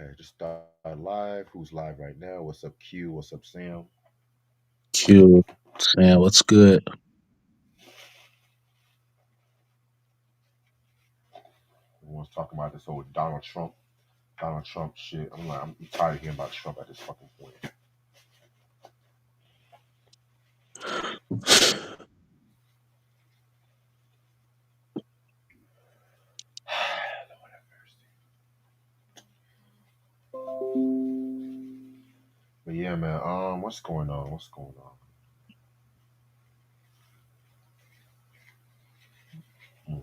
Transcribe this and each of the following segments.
Okay, just start live. Who's live right now? What's up, Q? What's up, Sam? Q, Sam, what's good? Everyone's talking about this whole Donald Trump shit. I'm tired of hearing about Trump at this fucking point. Lord have mercy. But yeah, man. What's going on? What's going on? Hmm.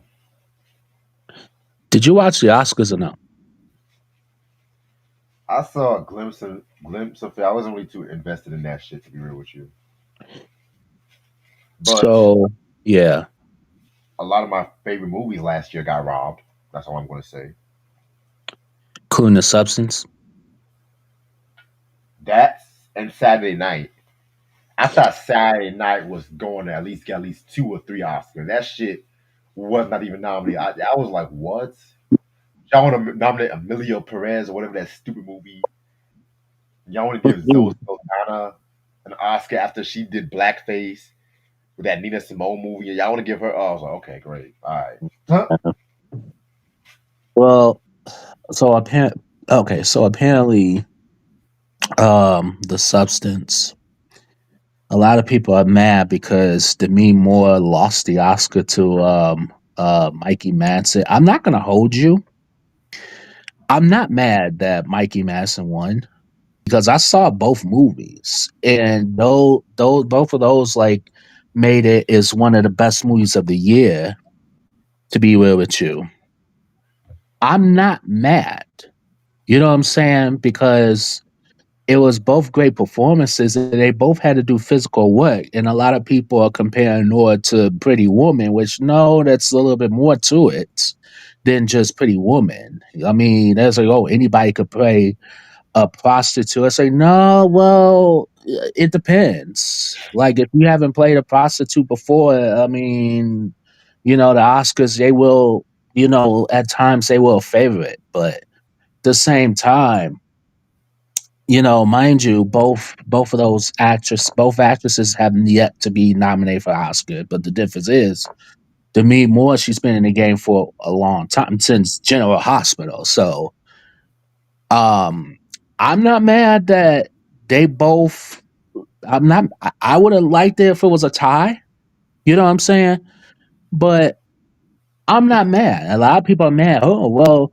Did you watch the Oscars or no? I saw a glimpse of it. I wasn't really too invested in that shit, to be real with you. But So, yeah, a lot of my favorite movies last year got robbed. That's all I'm going to say. including the substance. That and Saturday Night. I thought Saturday Night was going to at least get at least 2 or 3 Oscars. That shit was not even nominated. I was like, what? Y'all want to nominate Emilio Perez or whatever that stupid movie? Y'all want to give Zoe Mhm. Saldana an Oscar after she did blackface with that Nina Simone movie? Y'all want to give her? Oh, I was like, okay, great, all right. Huh? Well, so apparently, the substance. A lot of people are mad because Demi Moore lost the Oscar to Mikey Manson. I'm not gonna hold you. I'm not mad that Mikey Manson won because I saw both movies, and those both of those like made it is one of the best movies of the year. To be real with you, I'm not mad. You know what I'm saying? Because it was both great performances, and they both had to do physical work. And a lot of people are comparing Noah to Pretty Woman, which no, that's a little bit more to it than just Pretty Woman. I mean, there's like, oh, anybody could play a prostitute. I say, no, well, it depends. Like, if you haven't played a prostitute before, I mean, the Oscars, they will, at times they will favor it. But at the same time, mind you, both actresses have yet to be nominated for Oscar. But the difference is, Demi Moore, she's been in the game for a long time since General Hospital. So, um, I'm not mad that they both. I'm not. I would have liked it if it was a tie. You know what I'm saying? But I'm not mad. A lot of people are mad. Oh well,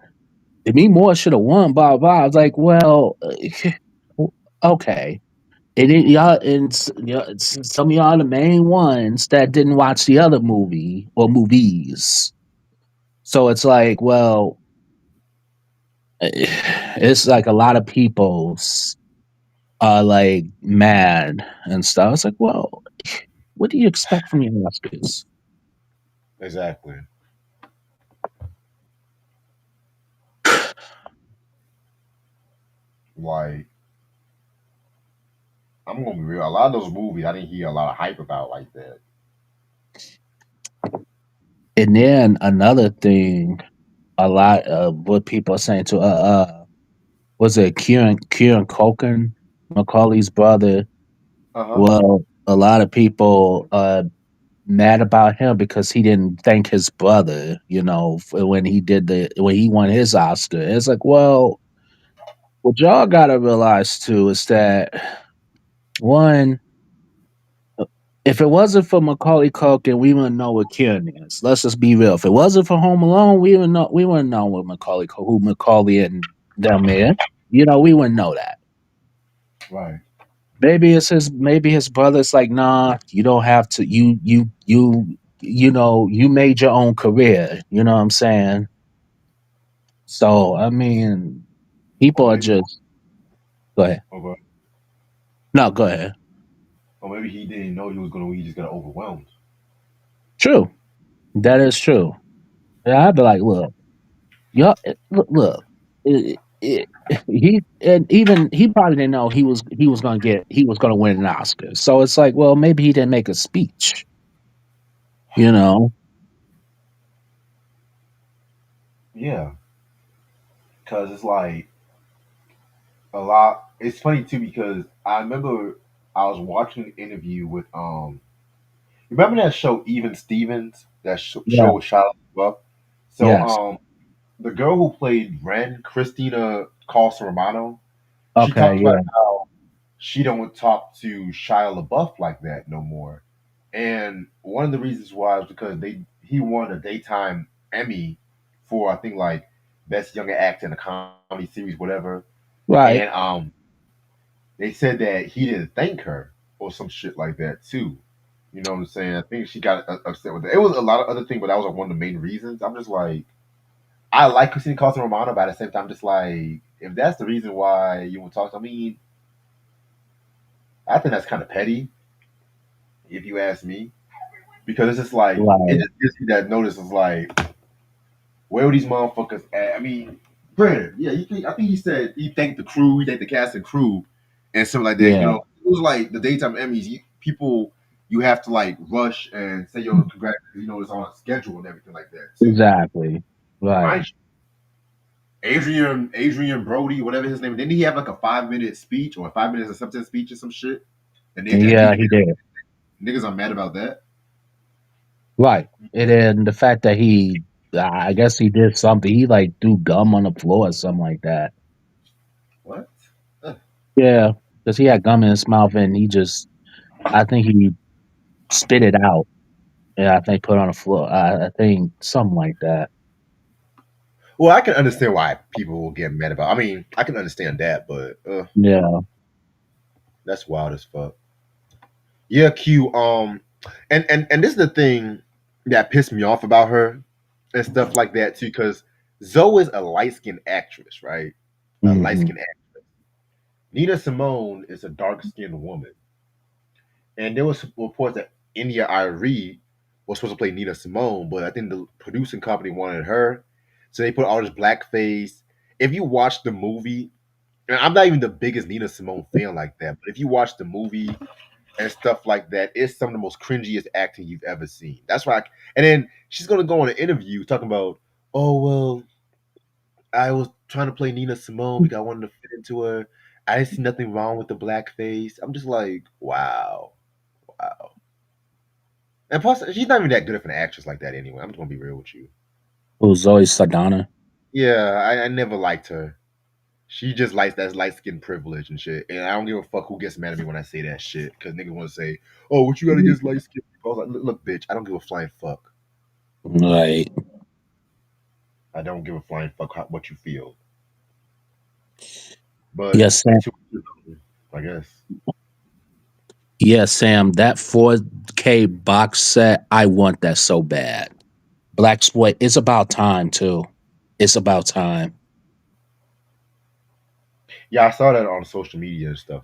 Demi Moore should have won. Blah blah. I was like, well, okay. Y'all, some of y'all the main ones that didn't watch the other movie or movies. So it's like, well, it's like a lot of people's are like mad and stuff. It's like, well, what do you expect from your Oscars? Exactly. Like, I'm gonna be real. A lot of those movies I didn't hear a lot of hype about like that. And then another thing, a lot of what people are saying to was it Kieran Culkin, Macaulay's brother? Uh huh. Well, a lot of people are mad about him because he didn't thank his brother, when when he won his Oscar. It's like, well, what y'all gotta realize too is that one, if it wasn't for Macaulay Culkin, we wouldn't know what Kieran is. Let's just be real. If it wasn't for Home Alone, we wouldn't know what who Macaulay and them is. We wouldn't know that. Right. Maybe his brother's like, nah, you don't have to. You made your own career. You know what I'm saying? So I mean, Or people are maybe, just go ahead. or, No, go ahead. or maybe he didn't know he was gonna. He just got overwhelmed. True, that is true. Yeah, I'd be like, look, y'all, look. It, he and even he probably didn't know he was gonna win an Oscar. So it's like, well, maybe he didn't make a speech. You know, Yeah, because it's like a lot. It's funny too because I remember I was watching an interview with remember that show Even Stevens, that Yeah. show with Shia LaBeouf. So Yes. the girl who played Ren, Christina Carlson Romano, she Okay. talked about Yeah. how she don't talk to Shia LaBeouf like that no more. And one of the reasons why is because he won a daytime Emmy for I think like best younger actor in a comedy series, whatever. And Right. they said that he didn't thank her or some shit like that too. You know what I'm saying? I think she got upset with that. It was a lot of other things, but that was like one of the main reasons. I'm just like, I like Christina Carlson Romano, but at the same time, just like, if that's the reason why you want to talk, I mean, I think that's kind of petty, if you ask me, because it's just like it Right. just gives you that notice of like, where were these motherfuckers at? I mean, granted, yeah, I think he said he thanked the crew, he thanked the cast and crew, and something like that. You Yeah. know, it was like the daytime Emmys. People, you have to like rush and say, "Yo, congrats," you know, it's on a schedule and everything like that too. Exactly. Right. Mind you, Adrian Brody, whatever his name, didn't he have like a 5 minute speech or a 5 minutes of substance speech or some shit? And Yeah, he did. niggas are mad about that. Right. And then the fact that I guess he did something. He like threw gum on the floor or something like that. What? Ugh. Yeah, because he had gum in his mouth and I think he spit it out. And I think put it on the floor. I think something like that. Well, I can understand why people will get mad about. I mean, I can understand that, but Yeah. that's wild as fuck. Yeah, Q. And this is the thing that pissed me off about her and stuff like that too, because Zoe is a light skinned actress, right? A light Hmm. skinned actress. Nina Simone is a dark skinned woman, and there was reports that India Irie was supposed to play Nina Simone, but I think the producing company wanted her, so they put all this blackface. If you watch the movie, and I'm not even the biggest Nina Simone fan like that, but if you watch the movie and stuff like that, it's some of the most cringiest acting you've ever seen. That's why. And then she's gonna go on an interview talking about, oh well, I was trying to play Nina Simone because I wanted to fit into her. I didn't see nothing wrong with the blackface. I'm just like, wow, wow. And plus, she's not even that good of an actress like that anyway. I'm just gonna be real with you. Who's Zoe Saldana? Yeah, I never liked her. She just likes that light skin privilege and shit. And I don't give a fuck who gets mad at me when I say that shit. Because niggas want to say, oh, what you got against light skin people? I was like, look, bitch, I don't give a flying fuck. Right. I don't give a flying fuck what you feel. But Yes, Sam. to, I guess. Yeah, Sam. That 4K box set. I want that so bad. Black exploit. It's about time too. It's about time. Yeah, I saw that on social media and stuff.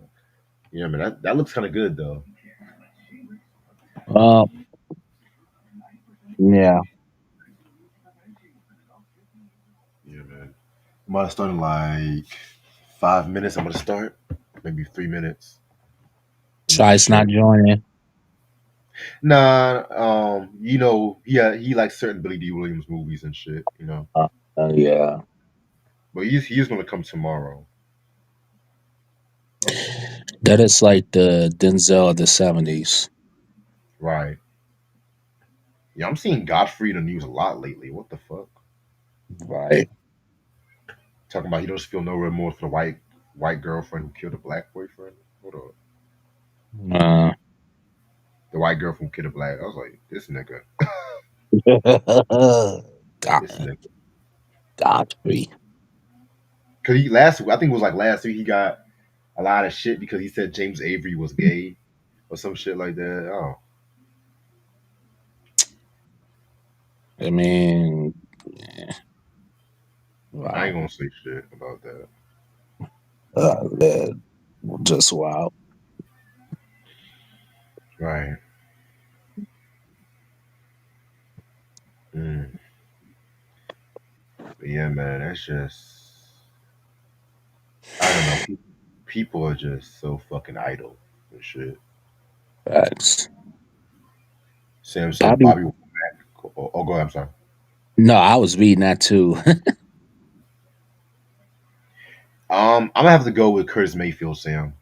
Yeah, man, that looks kind of good though. Uh, yeah. Yeah, man. I'm gonna start in like 5 minutes. I'm gonna start maybe 3 minutes. I'm gonna Tri's not chill. joining. Nah, he likes certain Billy D. Williams movies and shit. Uh, yeah. But he's gonna come tomorrow. That is like the Denzel of the 70s. Right. Yeah, I'm seeing Godfrey in the news a lot lately. What the fuck? Right. Talking about he doesn't feel no remorse for the white girlfriend who killed a black boyfriend. Hold on. Uh, The white girlfriend who killed a black. I was like, this nigga. This God, nigga. Godfrey. Cause he last I think it was like last week he got a lot of shit because he said James Avery was gay or some shit like that. Oh, I mean, I ain't wow. gonna say shit about that. Man, just wow. Right. Mm. But yeah, man, that's just I don't know. People are just so fucking idle and shit. Facts. Sam said Bobby. Bobby. Oh, go ahead. I'm sorry. No, I was reading that too. I'm gonna have to go with Curtis Mayfield, Sam.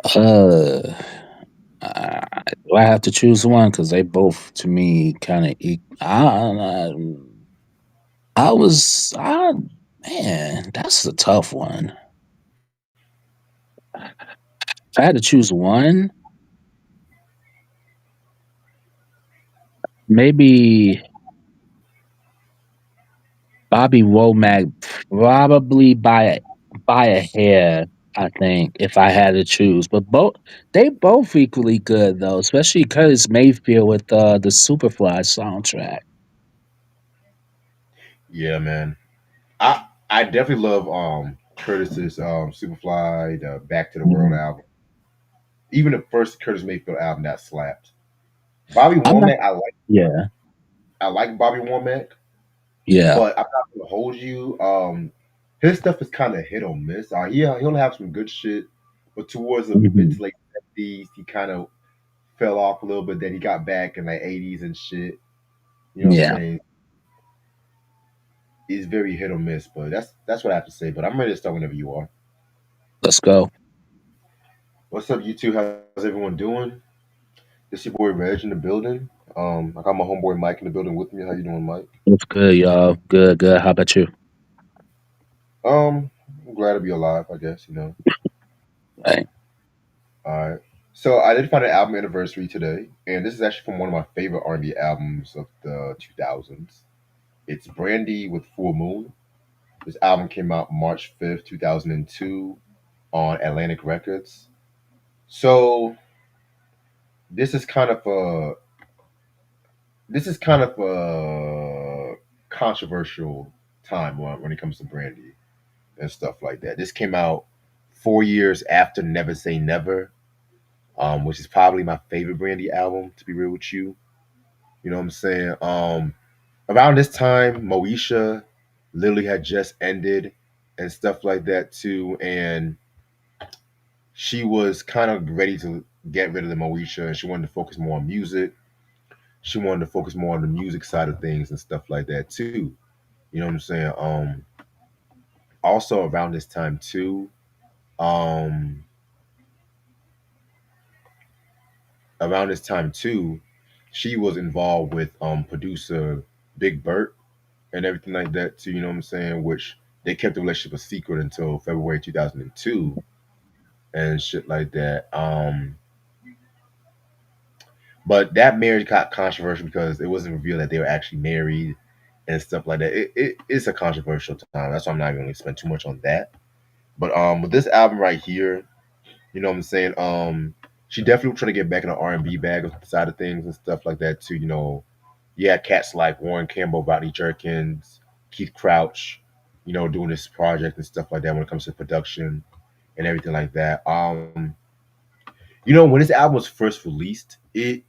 Uh, do I have to choose one? Because they both, to me, kind of. I was, man, that's a tough one. If I had to choose one, maybe Bobby Womack, probably by a hair. I think if I had to choose, but they both equally good though, especially Curtis Mayfield with the Superfly soundtrack. Yeah, man. I definitely love Curtis's Superfly, the Back to the World Mhm. album. Even the first Curtis Mayfield album that slapped. Bobby I'm not. Womack, Yeah, I like Bobby Womack, yeah, but I'm not gonna hold you. His stuff is kind of hit or miss. Yeah, he'll have some good shit, but towards the mid hmm to late '70s, he kind of fell off a little bit. Then he got back in like '80s and shit. You know what I'm yeah. saying? He's very hit or miss, but that's what I have to say. But I'm ready to start whenever you are. Let's go. What's up, you two? How's everyone doing? This your boy Reg in the building. I got my homeboy Mike in the building with me. How you doing, Mike? What's good, y'all? Good, good. How about you? I'm glad to be alive. I guess you know. Right. All right. So I did find an album anniversary today, and this is actually from one of my favorite R&B albums of the 2000s. It's Brandy with Full Moon. This album came out March 5th, 2002, on Atlantic Records. So this is kind of a this is kind of a controversial time when it comes to Brandy and stuff like that. This came out 4 years after Never Say Never, which is probably my favorite Brandy album, to be real with you. You know what I'm saying? Around this time, Moesha literally had just ended and stuff like that too, and she was kind of ready to get rid of the Moesha, and she wanted to focus more on music. She wanted to focus more on the music side of things and stuff like that too. You know what I'm saying? Also around this time too, um, around this time too, she was involved with producer Big Burt and everything like that too. You know what I'm saying? Which they kept the relationship a secret until February 2002 and shit like that. But that marriage got controversial because it wasn't revealed that they were actually married and stuff like that. It's a controversial time. That's why I'm not going to spend too much on that. But with this album right here, you know what I'm saying? She definitely was trying to get back in the R&B bag side of things and stuff like that too. You know, yeah, cats like Warren Campbell, Rodney Jerkins, Keith Crouch, you know, doing this project and stuff like that when it comes to production and everything like that. You know, when this album was first released, it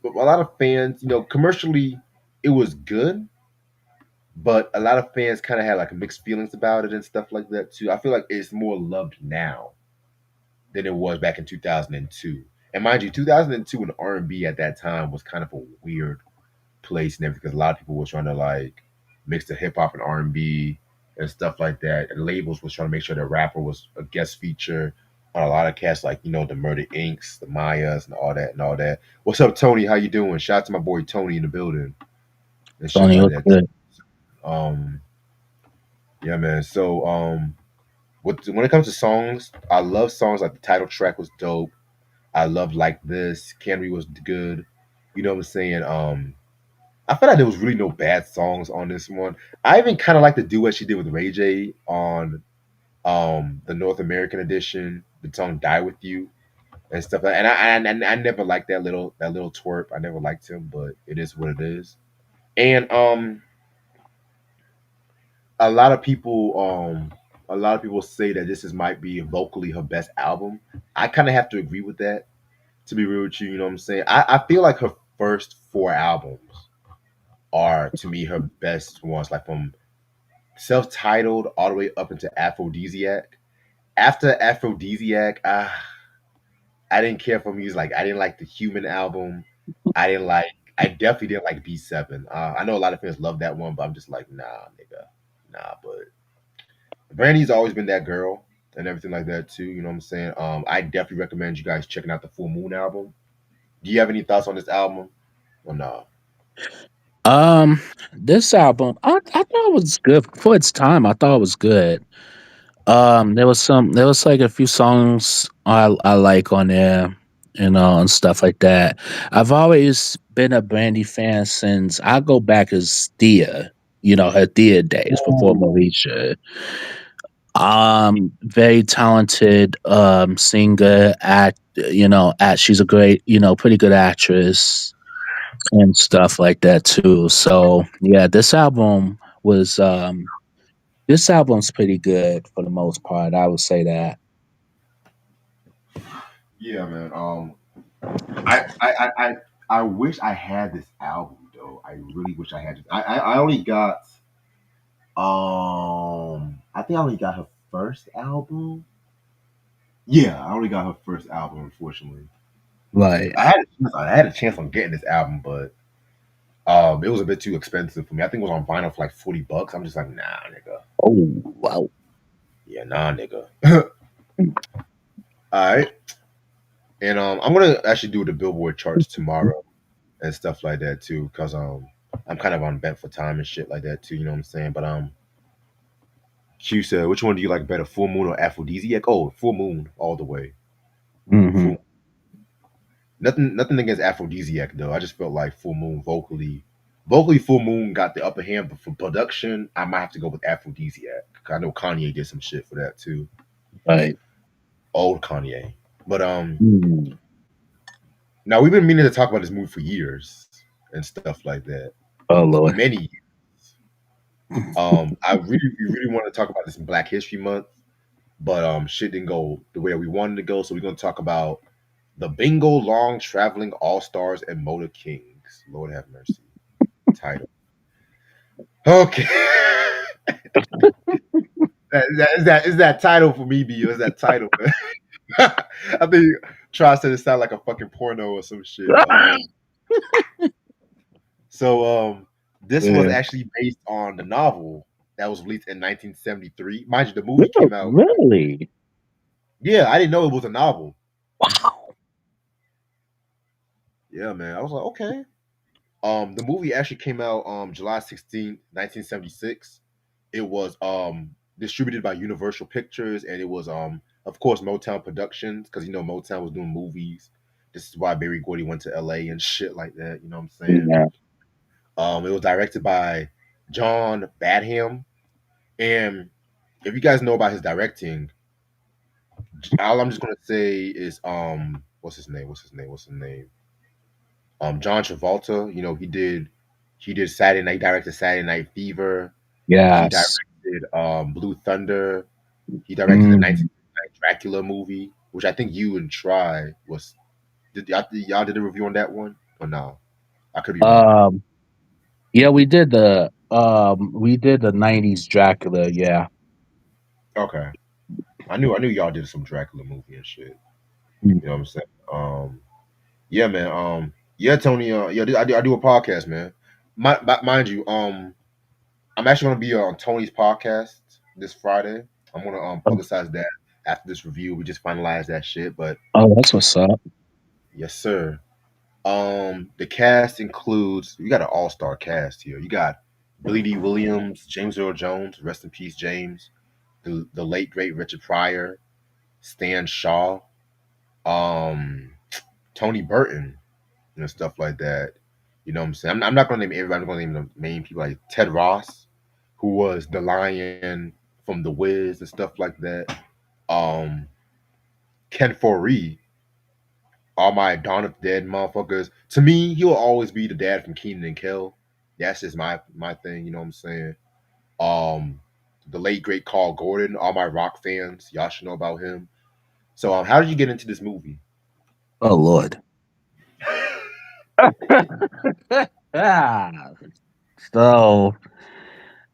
a lot of fans, you know, commercially it was good, but a lot of fans kind of had like mixed feelings about it and stuff like that too. I feel like it's more loved now than it was back in 2002. And mind you, 2002 and R&B at that time was kind of a weird place and everything because a lot of people were trying to like mix the hip hop and R&B and stuff like that. And labels was trying to make sure the rapper was a guest feature on a lot of cats like you know the Murder Inks, the Mayas, and all that and all that. What's up, Tony? How you doing? Shout out to my boy Tony in the building and shit Tony, like what's that. good? Um, yeah, man. So when it comes to songs, I love songs like the title track was dope. I love Like This. Canary was good. You know what I'm saying? I feel like there was really no bad songs on this one. I even kind of like the duet she did with Ray J on the North American edition, the song "Die with You" and stuff like. And I never liked that little twerp. I never liked him, but it is what it is. And a lot of people a lot of people say that this is might be vocally her best album. I kind of have to agree with that. To be real with you, you know what I'm saying. I feel like her first four albums are to me her best ones, like from self-titled all the way up into Aphrodisiac. After Aphrodisiac, I didn't care for music. Like I didn't like the Human album. I didn't like. I definitely didn't like B7. I know a lot of fans love that one, but I'm just like, nah, nigga, nah. But Brandy's always been that girl and everything like that too. You know what I'm saying? I definitely recommend you guys checking out the Full Moon album. Do you have any thoughts on this album? Or no? Um, this album, I thought it was good for its time. I thought it was good. There was like a few songs I like on there, and stuff like that. I've always been a Brandy fan since I go back as Thea, her Thea days before Ooh. Moesha. Very talented singer, she's a great, pretty good actress and stuff like that too. So yeah, this album's pretty good for the most part. I would say that. Yeah, man. I wish I had this album though. I really wish I had it. I only got I think I only got her first album. Yeah, I only got her first album, unfortunately. Right. I had a chance on getting this album, but it was a bit too expensive for me. I think it was on vinyl for like $40. I'm just like, nah, nigga. Oh wow. Yeah, nah, nigga. All right, and I'm gonna actually do the Billboard charts tomorrow and stuff like that too, cause I'm kind of on bent for time and shit like that too. You know what I'm saying? But Q said, which one do you like better, Full Moon or Aphrodisiac? Oh, Full Moon all the way. Hmm. Full Nothing against Aphrodisiac though. I just felt like Full Moon vocally Full Moon got the upper hand, but for production, I might have to go with Aphrodisiac. 'Cause I know Kanye did some shit for that too. Right. Old Kanye. But Mm. now we've been meaning to talk about this movie for years and stuff like that. Oh Lord. Many years. I really want to talk about this in Black History Month, but shit didn't go the way we wanted to go. So we're gonna talk about the Bingo Long Traveling All Stars and Motor Kings. Lord have mercy. Title. Okay. Is that title for me, B? Is that title? I think Try said it sound like a fucking porno or some shit. This was Yeah. actually based on the novel that was released in 1973. Mind you, the movie came out. Really? Yeah, I didn't know it was a novel. Wow. Yeah, man. I was like, okay. The movie actually came out July 16th, 1976. It was distributed by Universal Pictures, and it was of course Motown Productions, because Motown was doing movies. This is why Barry Gordy went to LA and shit like that. You know what I'm saying? Yeah. It was directed by John Badham, and if you guys know about his directing, all I'm just gonna say is what's his name? What's his name? What's his name? John Travolta. He did Saturday Night. He directed Saturday Night Fever. He Yes. directed Blue Thunder. He directed the Mm. 1999 Dracula movie, which I think you and Try was. Y'all did a review on that one or no? I could be wrong. Um. Yeah, we did the '90s Dracula. Yeah. Okay, I knew y'all did some Dracula movie and shit. You know what I'm saying? Yeah, man. Yeah, Tony. Yeah, I do a podcast, man. Mind you, I'm actually gonna be on Tony's podcast this Friday. I'm gonna publicize that after this review. We just finalized that shit, but Oh, that's what's up. yes, sir. The cast includes you got an all-star cast here. You got Billy D. Williams, James Earl Jones, rest in peace, James. The late great Richard Pryor, Stan Shaw, um, Tony Burton, stuff like that. You know what I'm saying? I'm not gonna name everybody. I'm gonna name the main people like Ted Ross, who was the Lion from The Wiz and stuff like that. Um, Ken Foree, all my Dawn of the Dead motherfuckers. To me, he'll always be the dad from Keenan and Kel. That's just my thing. You know what I'm saying? Um, the late great Carl Gordon. All my rock fans, y'all should know about him. So, how did you get into this movie? Oh Lord. Ah. So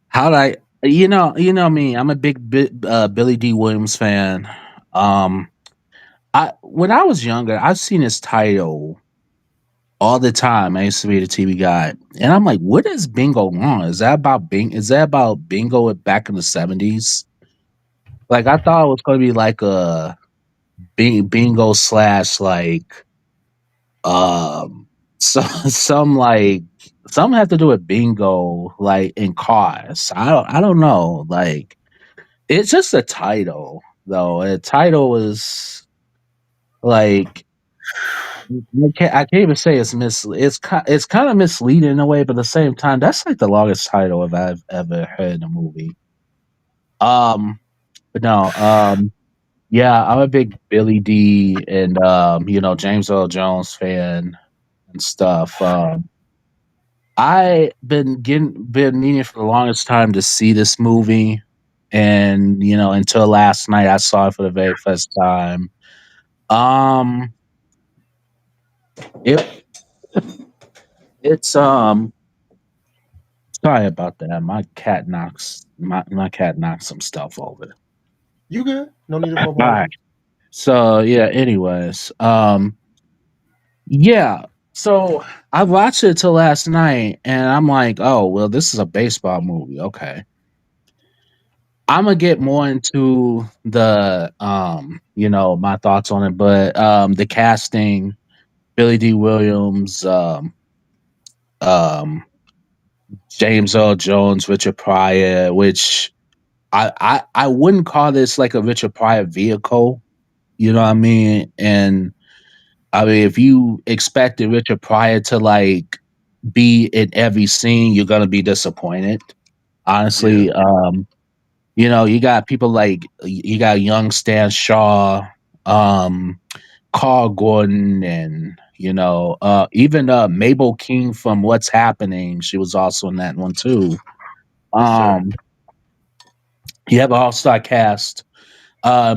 how I you know me, I'm a big Billy D. Williams fan. Um I when I was younger, I've seen his title all the time. I used to be the TV guy, and I'm like, "What is Bingo on? Is that about Bing? Is that about Bingo back in the '70s?" Like I thought it was going to be like a Bingo slash like some like some have to do with bingo like in cars. I don't know. Like it's just a title though. A title is like I can't even say it's it's kind of misleading in a way, but at the same time, that's like the longest title I've ever heard in a movie. But no, yeah, I'm a big Billy D and James Earl Jones fan and stuff. I been meaning for the longest time to see this movie, and until last night I saw it for the very first time. Um, it it's sorry about that. My cat knocks some stuff over. You good? No need to All right. apologize. So yeah. Anyways, yeah. So I watched it till last night, and I'm like, oh well, this is a baseball movie. Okay. I'm gonna get more into the my thoughts on it, but the casting, Billy D. Williams, um James Earl Jones, Richard Pryor, which I wouldn't call this like a Richard Pryor vehicle, you know what I mean? And I mean if you expected Richard Pryor to like be in every scene, you're gonna be disappointed. Yeah, Honestly, you got people like you got young Stan Shaw, um, Carl Gordon, and even Mabel King from What's Happening. She was also in that one too. yes, sir. Um, you have an all-star cast.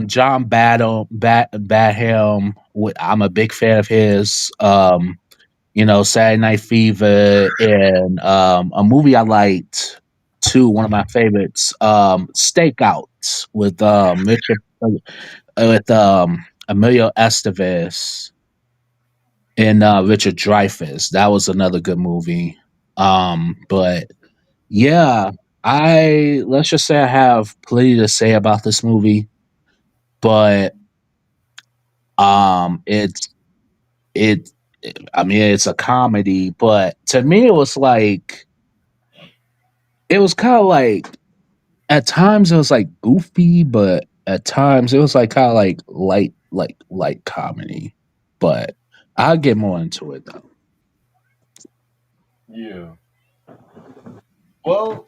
John Badham. I'm a big fan of his. Saturday Night Fever, and a movie I liked too. One of my favorites, Stakeout with Richard with Emilio Estevez and Richard Dreyfuss. That was another good movie. But yeah, I let's just say I have plenty to say about this movie, but it's it. I mean, it's a comedy, but to me, it was kind of like at times it was like goofy, but at times it was like kind of like light comedy. But I'll get more into it though. Yeah. Well,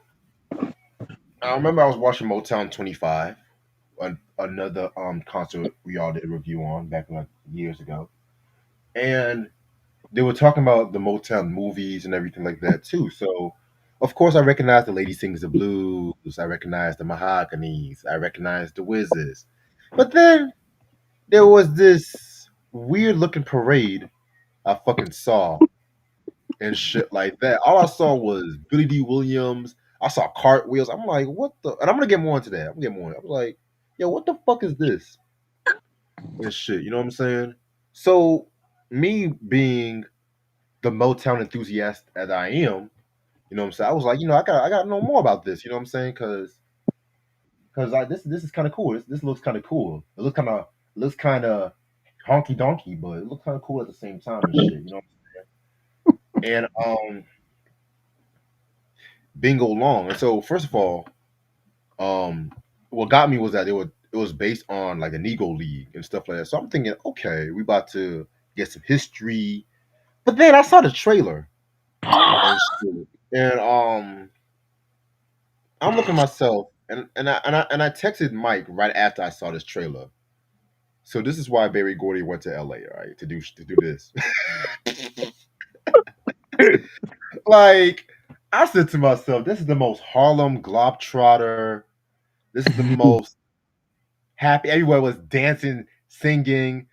I remember I was watching Motown 25, another concert we all did a review on back like years ago, and they were talking about the Motown movies and everything like that too. So, of course, I recognized the Lady Sings the Blues. I recognized the Mahoganies. I recognized the Whizzes. But then there was this weird looking parade I fucking saw and shit like that. All I saw was Billy D. Williams. I saw cartwheels. I'm like, what the? And I'm gonna get more into that. I'm gonna get more. I was like, yo, what the fuck is this and shit? You know what I'm saying? So, me being the Motown enthusiast as I am, you know what I'm saying? I was like, I got to know more about this. You know what I'm saying? Because this is kind of cool. This looks kind of cool. It looks kind of honky donkey, but it looks kind of cool at the same time and shit. You know. And Bingo Long. And so first of all, what got me was that it was based on like a Negro League and stuff like that. So I'm thinking, okay, we about to get some history. But then I saw the trailer and shit. And I'm looking at myself and I texted Mike right after I saw this trailer. So this is why Barry Gordy went to LA, all right, to do this. Like I said to myself, this is the most Harlem Globetrotter. This is the most happy. Everyone was dancing, singing.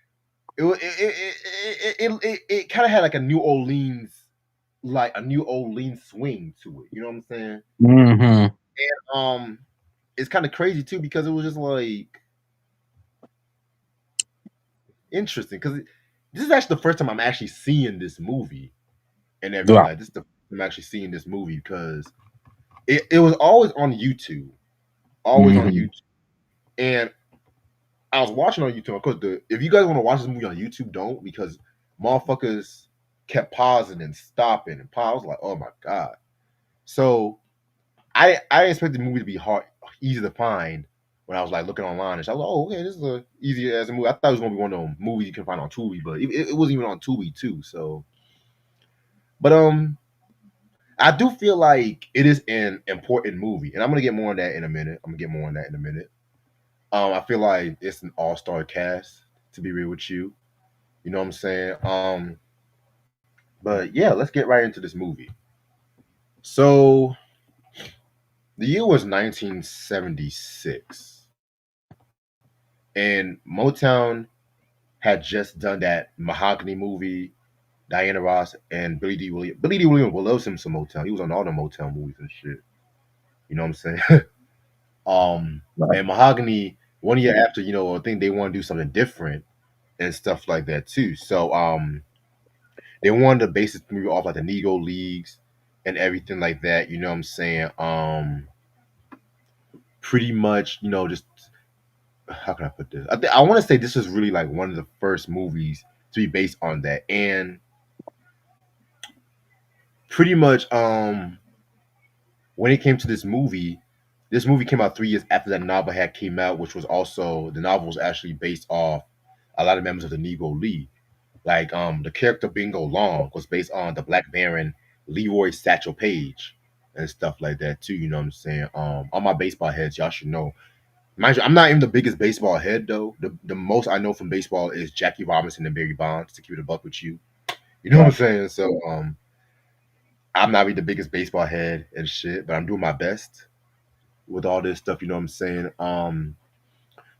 It kind of had like a New Orleans swing to it. You know what I'm saying? Hmm. Um, it's kind of crazy too because it was just like interesting because this is actually the first time I'm actually seeing this movie. and everything Right. like this. I'm actually seeing this movie because it was always on YouTube, always on Hmm. YouTube, and I was watching on YouTube. Of course, if you guys want to watch this movie on YouTube, don't because motherfuckers kept pausing and stopping and pause. I was like, oh my god. So I didn't expect the movie to be easy to find when I was like looking online. And so I was like, oh, okay, this is a easy as a movie. I thought it was gonna be one of those movies you can find on Tubi, but it wasn't even on Tubi too. So, but I do feel like it is an important movie, and I'm gonna get more on that in a minute. I'm gonna get more on that in a minute. I feel like it's an all-star cast. To be real with you, you know what I'm saying. But yeah, let's get right into this movie. So the year was 1976, and Motown had just done that Mahogany movie. Diana Ross and Billy D. Williams. Billy D. Williams loves him some Motown. He was on all the Motown movies and shit. You know what I'm saying? Right. And Mahogany, 1 year after, I think they want to do something different and stuff like that too. So they wanted to base this movie off like the Negro Leagues and everything like that. You know what I'm saying? Pretty much, just how can I put this? I want to say this was really like one of the first movies to be based on that, and pretty much when it came to this movie came out 3 years after that novel had came out, which was also the novel was actually based off a lot of members of the Negro League. Like the character Bingo Long was based on the Black Baron Leroy Satchel Page and stuff like that too. You know what I'm saying? All my baseball heads, y'all should know. Mind you, I'm not even the biggest baseball head though. The most I know from baseball is Jackie Robinson and Barry Bonds. To keep it a buck with you, you know what I'm Right. saying? So I'm not really the biggest baseball head and shit, but I'm doing my best with all this stuff. You know what I'm saying?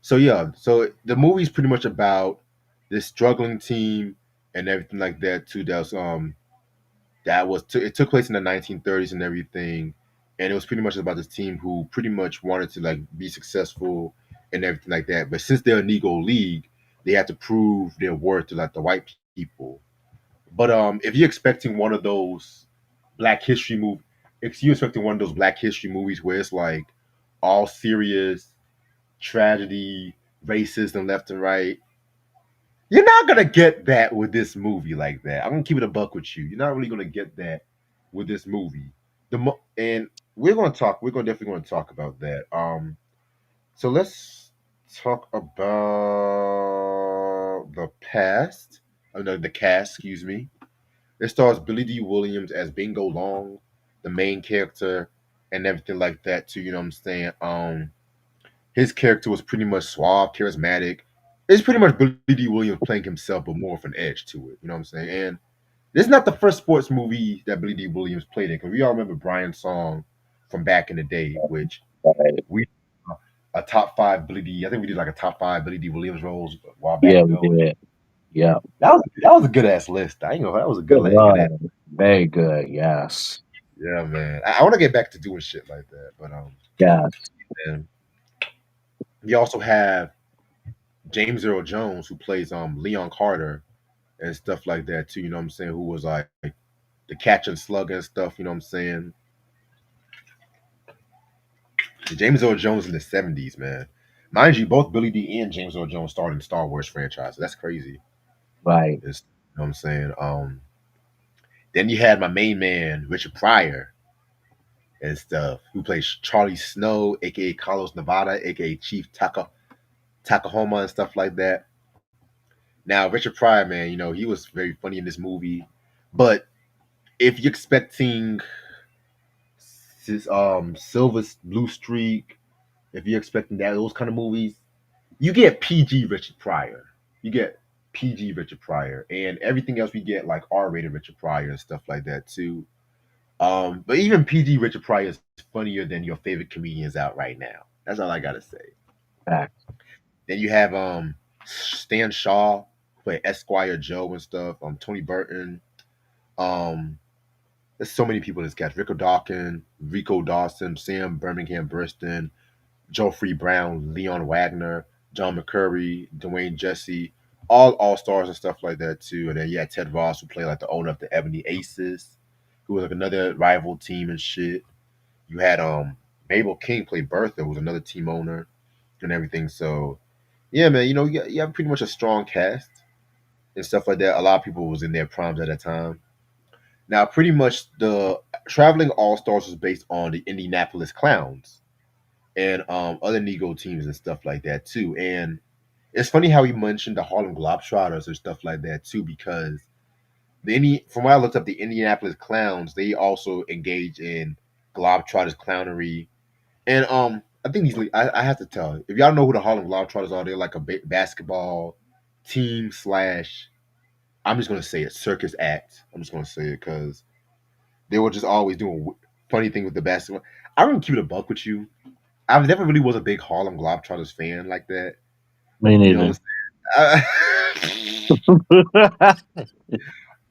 So yeah, so the movie's pretty much about this struggling team and everything like that too. It took place in the 1930s and everything, and it was pretty much about this team who pretty much wanted to like be successful and everything like that. But since they're a Negro League, they had to prove their worth to like the white people. But if you're expecting one of those Black History movie, if you're expecting one of those Black History movies where it's like all serious tragedy, racism left and right. You're not gonna get that with this movie like that. I'm gonna keep it a buck with you. You're not really gonna get that with this movie. And We're gonna definitely gonna talk about that. So let's talk about the past. Oh, no, the cast. Excuse me. It stars Billy D. Williams as Bingo Long, the main character, and everything like that too. You know what I'm saying? His character was pretty much suave, charismatic. It's pretty much Billy D. Williams playing himself, but more of an edge to it. You know what I'm saying? And this is not the first sports movie that Billy D. Williams played in, because we all remember Brian's song from back in the day, which Right. we a top five Billy D. I think we did like a top five Billy D. Williams roles a while back Yeah, we ago, and did. Yeah. that was a good ass list. I ain't gonna. That was a It good ass. was very good. Yes. Yeah, man. I want to get back to doing shit like that, but Yes. man. You also have James Earl Jones, who plays Leon Carter and stuff like that too. You know what I'm saying? Who was like the catch and slug and stuff. You know what I'm saying? James Earl Jones in the '70s, man. Mind you, both Billy D and James Earl Jones starred in Star Wars franchise. That's crazy. Right. You know what I'm saying? Then you had my main man Richard Pryor and stuff, who plays Charlie Snow, aka Carlos Nevada, aka Chief Takahoma and stuff like that. Now Richard Pryor, man, he was very funny in this movie, but if you're expecting Silver Blue Streak, if you're expecting those kind of movies, you get PG Richard Pryor. You get PG Richard Pryor, and everything else we get like R-rated Richard Pryor and stuff like that too. But even PG Richard Pryor is funnier than your favorite comedians out right now. That's all I gotta say. Fact. Then you have Stan Shaw, who play Esquire Joe and stuff. Tony Burton. Um, there's so many people in this cast. Rico Dawson, Sam Birmingham Burston, Geoffrey Brown, Leon Wagner, John McCurry, Dwayne Jesse. all stars and stuff like that too. And then you had Ted Ross who played like the owner of the Ebony Aces, who was like another rival team and shit. You had Mabel King play Bertha, who was another team owner and everything. So yeah, man, you have pretty much a strong cast and stuff like that. A lot of people was in their primes at that time. Now, pretty much the Traveling All Stars was based on the Indianapolis Clowns and other Negro teams and stuff like that too. And it's funny how he mentioned the Harlem Globetrotters and stuff like that too, because from what I looked up, the Indianapolis Clowns, they also engage in Globetrotters clownery. And I think I have to tell, if y'all know who the Harlem Globetrotters are, they're like a basketball team slash. I'm just gonna say it, circus act. I'm just gonna say it because they were just always doing funny things with the basketball. I'm gonna keep it a buck with you. I never really was a big Harlem Globetrotters fan like that. Me You know neither. what I'm saying?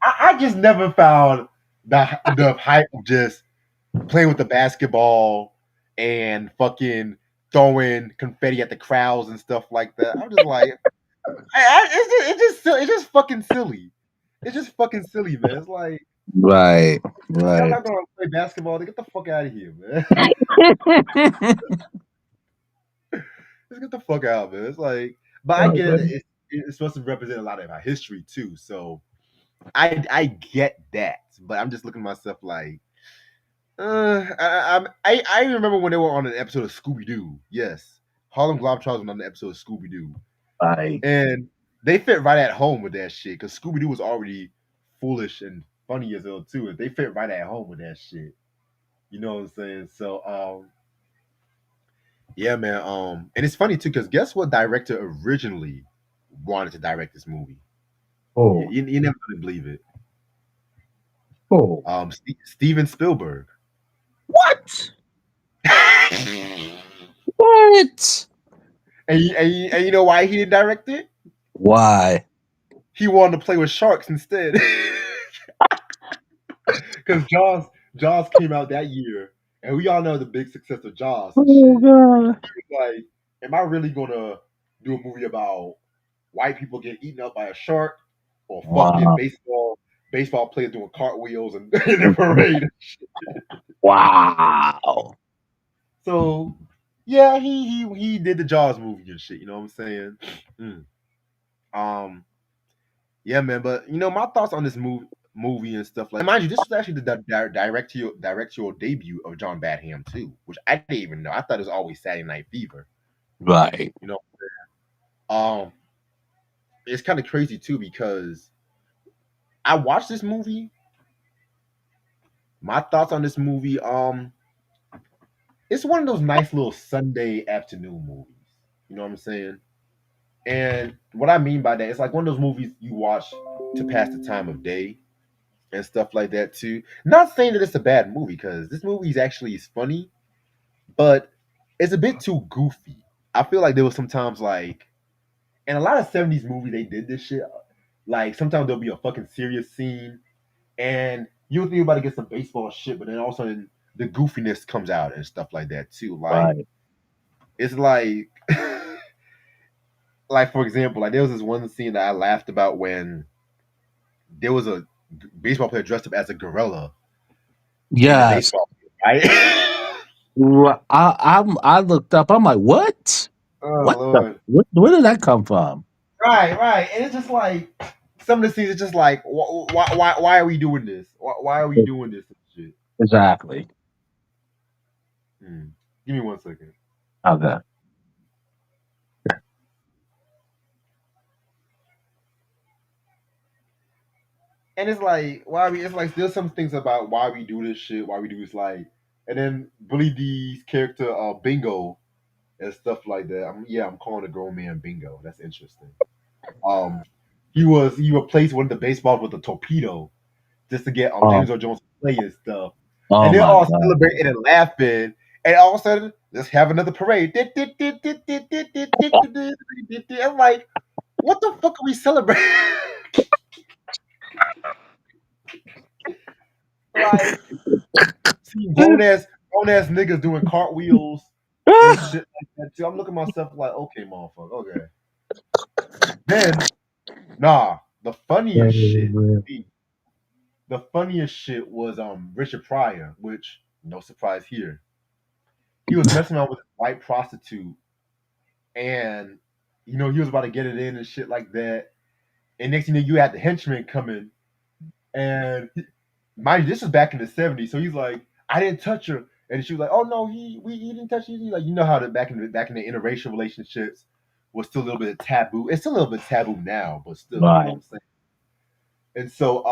I just never found the hype of just playing with the basketball and fucking throwing confetti at the crowds and stuff like that. I'm just like, it's just fucking silly. It's just fucking silly, man. It's like Right, y'all right. not gonna play basketball. Get the fuck out of here, man. Just get the fuck out, man. It's like, but I get it. It's supposed to represent a lot of our history too. So I get that. But I'm just looking at myself like, I remember when they were on an episode of Scooby Doo. Yes, Harlem Globetrotters were on the episode of Scooby Doo, Right. and they fit right at home with that shit because Scooby Doo was already foolish and funny as hell too, and they fit right at home with that shit. You know what I'm saying? So, yeah, man. And it's funny too because guess what director originally wanted to direct this movie? You, Oh, you, you never gonna believe it. oh. Steven Spielberg. What? and, What? and you know why he didn't direct it? Why? He wanted to play with sharks instead. Because Jaws came out that year, and we all know the big success of Jaws and Oh shit. god. Like, am I really gonna do a movie about white people getting eaten up by a shark, or fucking Wow. baseball players doing cartwheels and in the parade? Wow. So yeah, he did the Jaws movie and shit. You know what I'm saying? Mm. Um, yeah, man. But my thoughts on this movie and stuff like. And mind you, this was actually the directorial debut of John Badham too, which I didn't even know. I thought it was always Saturday Night Fever. Right. You know, um, it's kind of crazy too because I watched this movie. My thoughts on this movie, it's one of those nice little Sunday afternoon movies. You know what I'm saying? And what I mean by that, it's like one of those movies you watch to pass the time of day and stuff like that too. Not saying that it's a bad movie because this movie is actually funny, but it's a bit too goofy. I feel like there was sometimes like in a lot of '70s movies they did this shit. Like sometimes there'll be a fucking serious scene and you think you're about to get some baseball shit, but then all of a sudden the goofiness comes out and stuff like that too. Like Right. it's like like for example, like there was this one scene that I laughed about when there was a baseball player dressed up as a gorilla in the Yes. baseball field, right? I looked up. I'm like, what? Oh What the? Lord. Where did that come from? Right, right. And it's just like some of the scenes. It's just like, why are we doing this? Why are we doing this and shit? Exactly. Hmm. Give me 1 second. Okay. And it's like, why we? It's like there's some things about why we do this shit, why we do this, like, and then Billy D's character, Bingo, and stuff like that. I'm calling a grown man Bingo. That's interesting. Um, he replaced one of the baseballs with a torpedo just to get Oh, James Earl Jones to play and stuff. oh And they're my all god. celebrating and laughing. And all of a sudden, let's have another parade. I'm like, what the fuck are we celebrating? like, see grown ass niggas doing cartwheels and shit like that too. I'm looking at myself like, okay, motherfucker, okay. Then Nah, the funniest shit to me, the funniest shit was Richard Pryor, which no surprise here. He was messing around with a white prostitute, and he was about to get it in and shit like that. And next thing you know, you had the henchman coming, and mind you, this was back in the '70s. So he's like, "I didn't touch her," and she was like, "Oh no, he didn't touch you." Like how the back in the interracial relationships was still a little bit taboo. It's still a little bit taboo now, but still, you know what Right. I'm saying. And so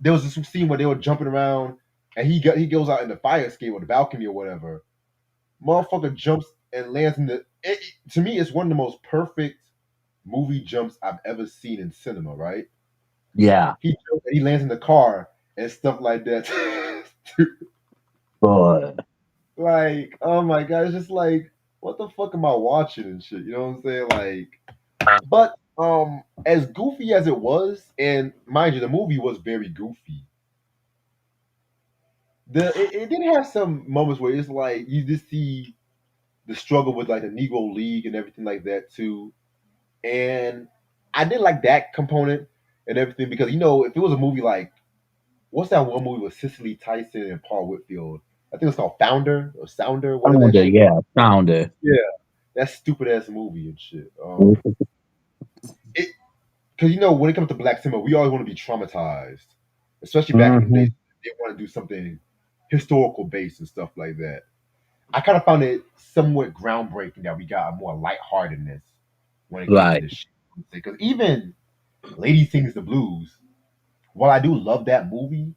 there was this scene where they were jumping around, and he goes out in the fire escape or the balcony or whatever. Motherfucker jumps and lands in to me, it's one of the most perfect movie jumps I've ever seen in cinema. Right? Yeah. He jumps and he lands in the car and stuff like that. But Like, oh my god, it's just like, what the fuck am I watching and shit? You know what I'm saying? Like, but as goofy as it was, and mind you, the movie was very goofy. It did have some moments where it's like you just see the struggle with like the Negro League and everything like that too. And I did like that component and everything because if it was a movie like what's that one movie with Cicely Tyson and Paul Whitfield? I think it's called Founder or Sounder, whatever that Founder, shit was. yeah, Founder. Yeah, that stupid ass movie and shit. It because when it comes to Black cinema, we always want to be traumatized, especially back in the Mm-hmm. days. They want to do something historical based and stuff like that. I kind of found it somewhat groundbreaking that we got a more lightheartedness when it came to Right. this shit. Because even Lady Sings the Blues, while I do love that movie,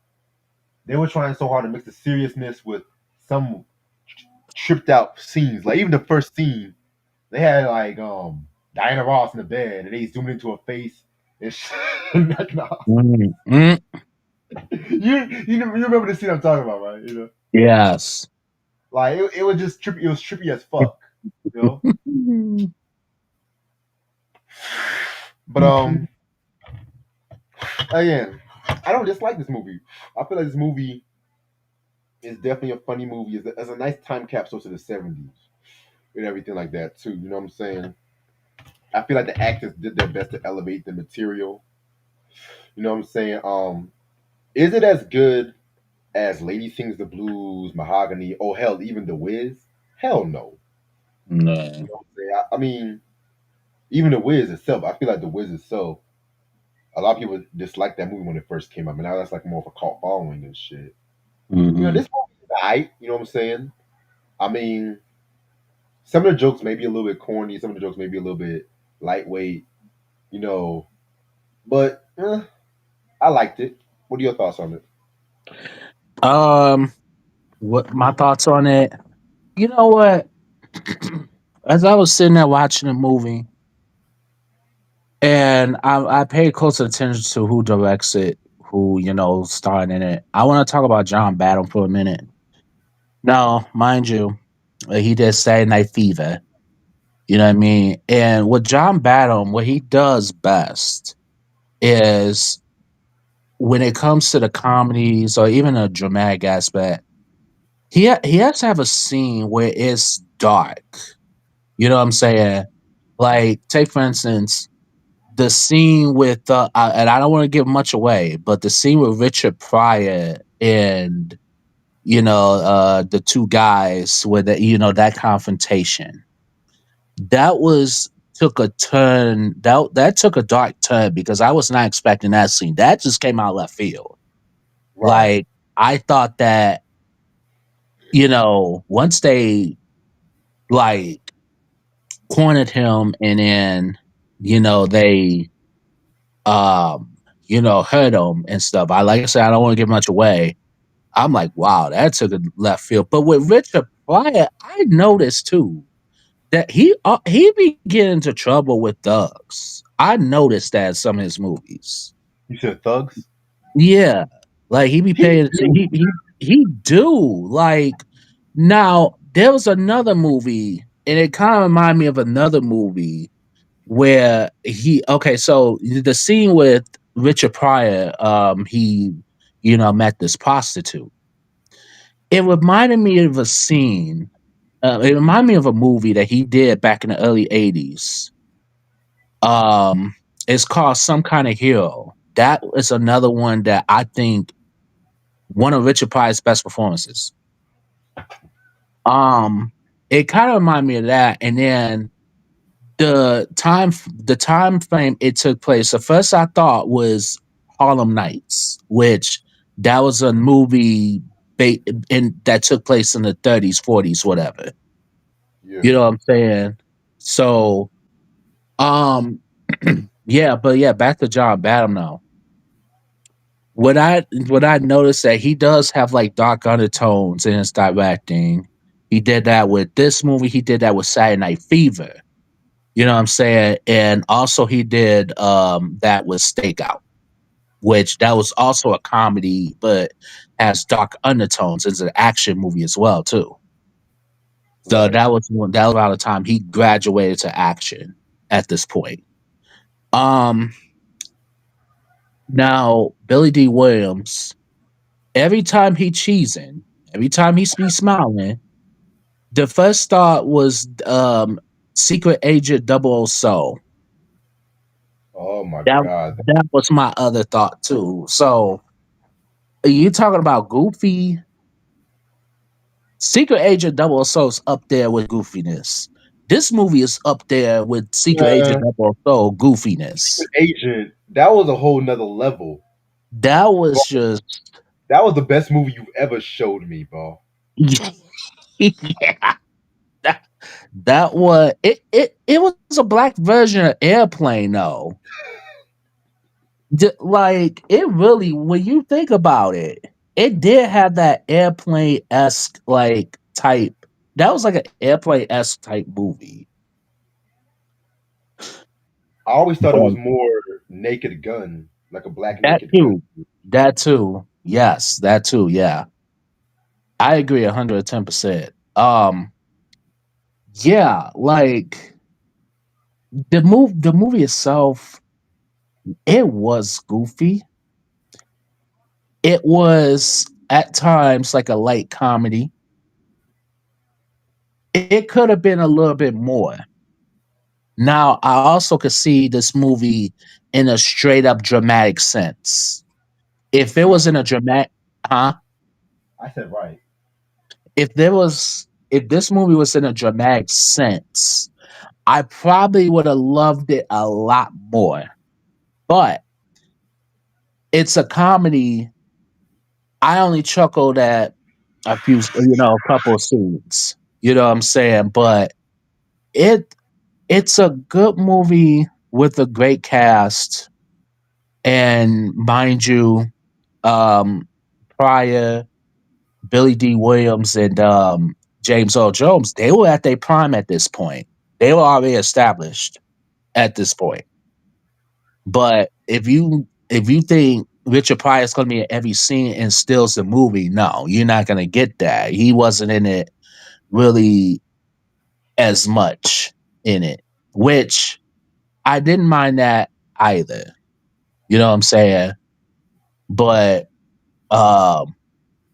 they were trying so hard to mix the seriousness with some tripped out scenes. Like even the first scene, they had like Diana Ross in the bed, and they zoomed into her face and Mm-hmm. you remember the scene I'm talking about, right? Yes. Like it was just trippy. It was trippy as fuck, you know. But again, I don't dislike this movie. I feel like this movie is definitely a funny movie. It's a nice time capsule to the '70s and everything like that too. You know what I'm saying? I feel like the actors did their best to elevate the material. You know what I'm saying? Is it as good as Lady Sings the Blues, Mahogany? Oh hell, even The Wiz? Hell no. You No. know what I'm saying? I mean, even The Wiz itself. I feel like The Wiz itself. A lot of people disliked that movie when it first came out, but now that's like more of a cult following and shit. Mm-hmm. This movie is alright. You know what I'm saying? I mean, some of the jokes may be a little bit corny. Some of the jokes may be a little bit lightweight. You know, but I liked it. What are your thoughts on it? Um, what my thoughts on it? You know what? As I was sitting there watching the movie, and I paid close attention to who directs it, who starred in it. I want to talk about John Badham for a minute. Now, mind you, he did Saturday Night Fever. You know what I mean? And with John Badham, what he does best is when it comes to the comedies or even a dramatic aspect, he has to have a scene where it's dark. You know what I'm saying? Like, take for instance the scene with and I don't want to give much away, but the scene with Richard Pryor and the two guys with that confrontation that was took a turn that took a dark turn because I was not expecting that scene. That just came out left field. Right. Like I thought that once they like cornered him and then they um hurt him and stuff. Like I said, I don't want to give much away. I'm like, wow, that took a left field. But with Richard Pryor, I noticed too that he be getting into trouble with thugs. I noticed that in some of his movies. You said thugs? Yeah, like he be He paying. do. He do like now. There was another movie, and it kind of reminded me of another movie where he. Okay, so the scene with Richard Pryor, he met this prostitute. It reminded me of a scene. It reminded me of a movie that he did back in the early '80s. It's called Some Kind of Hero. That is another one that I think one of Richard Pryor's best performances. Um, it kind of reminded me of that, and then the time frame it took place. The first I thought was Harlem Nights, which that was a movie that took place in the 30s, 40s, whatever. Yeah. You know what I'm saying? So, um, yeah, but yeah, back to John Badham now. What I noticed that he does have like dark undertones in his directing. He did that with this movie. He did that with Saturday Night Fever. You know what I'm saying? And also he did that with Stakeout, which that was also a comedy, but has dark undertones. It's an action movie as well, too. So Right. that was around the time he graduated to action at this point. Um Now Billy D. Williams, every time he cheesing, every time he be smiling, the first thought was Secret Agent Double O Soul. Oh my That God. that was my other thought too. So you talking about goofy? Secret Agent Double O Soul's up there with goofiness. This movie is up there with Secret Agent Uh, Double O Soul goofiness. Agent, that was a whole nother level. That Bro, was just that was the best movie you've ever showed me, bro. yeah. That, that was it was a black version of Airplane though. Like it really, when you think about it, it did have that airplane esque like type. That was like an airplane esque type movie. I always thought it was But more Naked Gun, like a black that Naked Gun. too, that too, yes, that too, yeah. I agree 110%. Yeah, like the movie itself, it was goofy. It was at times like a light comedy. It could have been a little bit more. Now, I also could see this movie in a straight up dramatic sense. If it Right. was in a dramatic, huh? I said right. If this movie was in a dramatic sense, I probably would have loved it a lot more. But it's a comedy. I only chuckled at a couple of scenes. You know what I'm saying? But it it's a good movie with a great cast. And mind you, um, Pryor, Billy D. Williams, and James Earl Jones, they were at their prime at this point. They were already established at this point. But if you think Richard Pryor is going to be in every scene and steals the movie, no, you're not going to get that. He wasn't in it really as much in it, which I didn't mind that either. You know what I'm saying? But um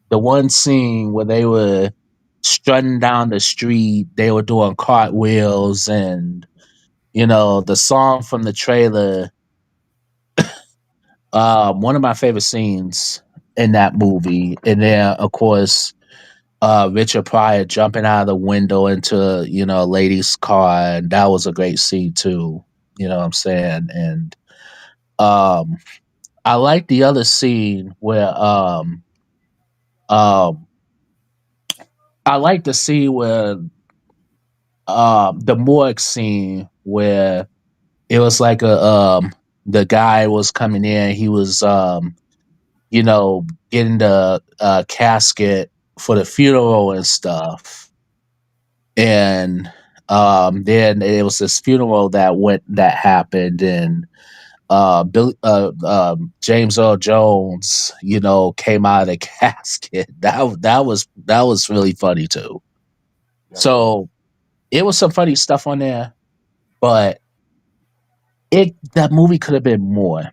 the one scene where they were strutting down the street, they were doing cartwheels, and the song from the trailer. One of my favorite scenes in that movie, and then of course, Richard Pryor jumping out of the window into a lady's car, and that was a great scene too. You know what I'm saying? And um, I like the other scene where um I like the scene where the morgue scene where it was like the guy was coming in, he was getting the casket for the funeral and stuff. And then it was this funeral that happened, and James Earl Jones, came out of the casket. That was really funny too. That was. So it was some funny stuff on there, but that movie could have been more.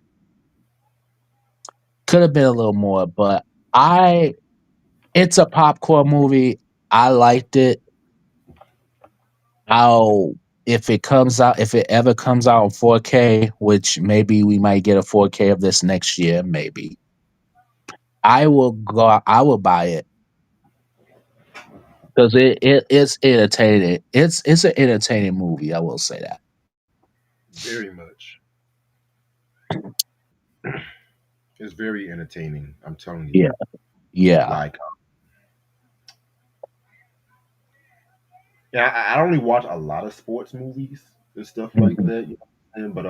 Could have been a little more, but I it's a popcorn movie. I liked it. How if it comes out, if it ever comes out in 4K, which maybe we might get a 4K of this next year, maybe I will go. I will buy it because it's entertaining. It's an entertaining movie. I will say that. Very much. It's very entertaining. I'm telling you. Yeah, yeah. Like, yeah, I don't really watch a lot of sports movies and stuff like Mhm. that. You know what I'm saying? But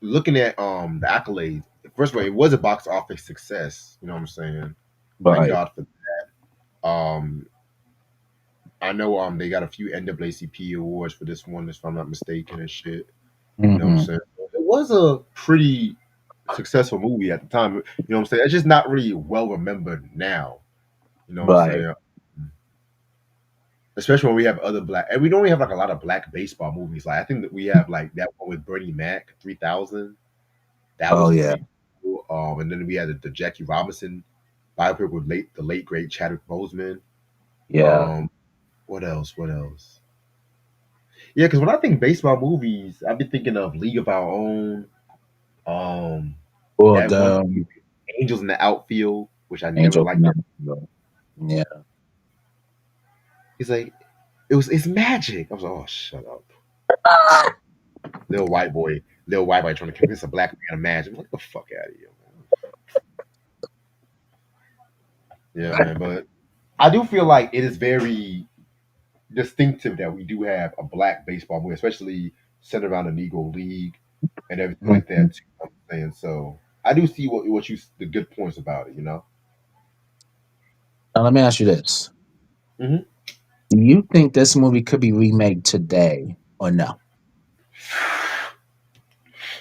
looking at the accolades, first of all, it was a box office success. You know what I'm saying? Thank Right. God for that. I know they got a few NAACP awards for this one, if I'm not mistaken, and shit. You know what I'm Hmm. saying? It was a pretty successful movie at the time. You know what I'm saying? It's just not really well remembered now. You know what I'm Right. saying? Especially when we have other black, and we don't really have like a lot of black baseball movies. Like I think that we have like that one with Bernie Mac, 3000. That Oh was yeah. pretty cool. And then we had the Jackie Robinson biopic with the late great Chadwick Boseman. Yeah. Um, what else? What else? Yeah, because when I think baseball movies, I've been thinking of League of Our Own. Um, Well, that one the Angels in the Outfield, which I never Angel. liked that. Yeah. He's like, it's magic. I was like, oh, shut up, little white boy trying to convince a black man of magic. Like, the fuck out of here, man. Yeah, man. But I do feel like it is very distinctive that we do have a black baseball movie, especially centered around the Negro League and everything like Mhm. that. Too, you know what I'm saying? So I do see what you the good points about it. You know. Now let me ask you this: Hmm. do you think this movie could be remade today or no?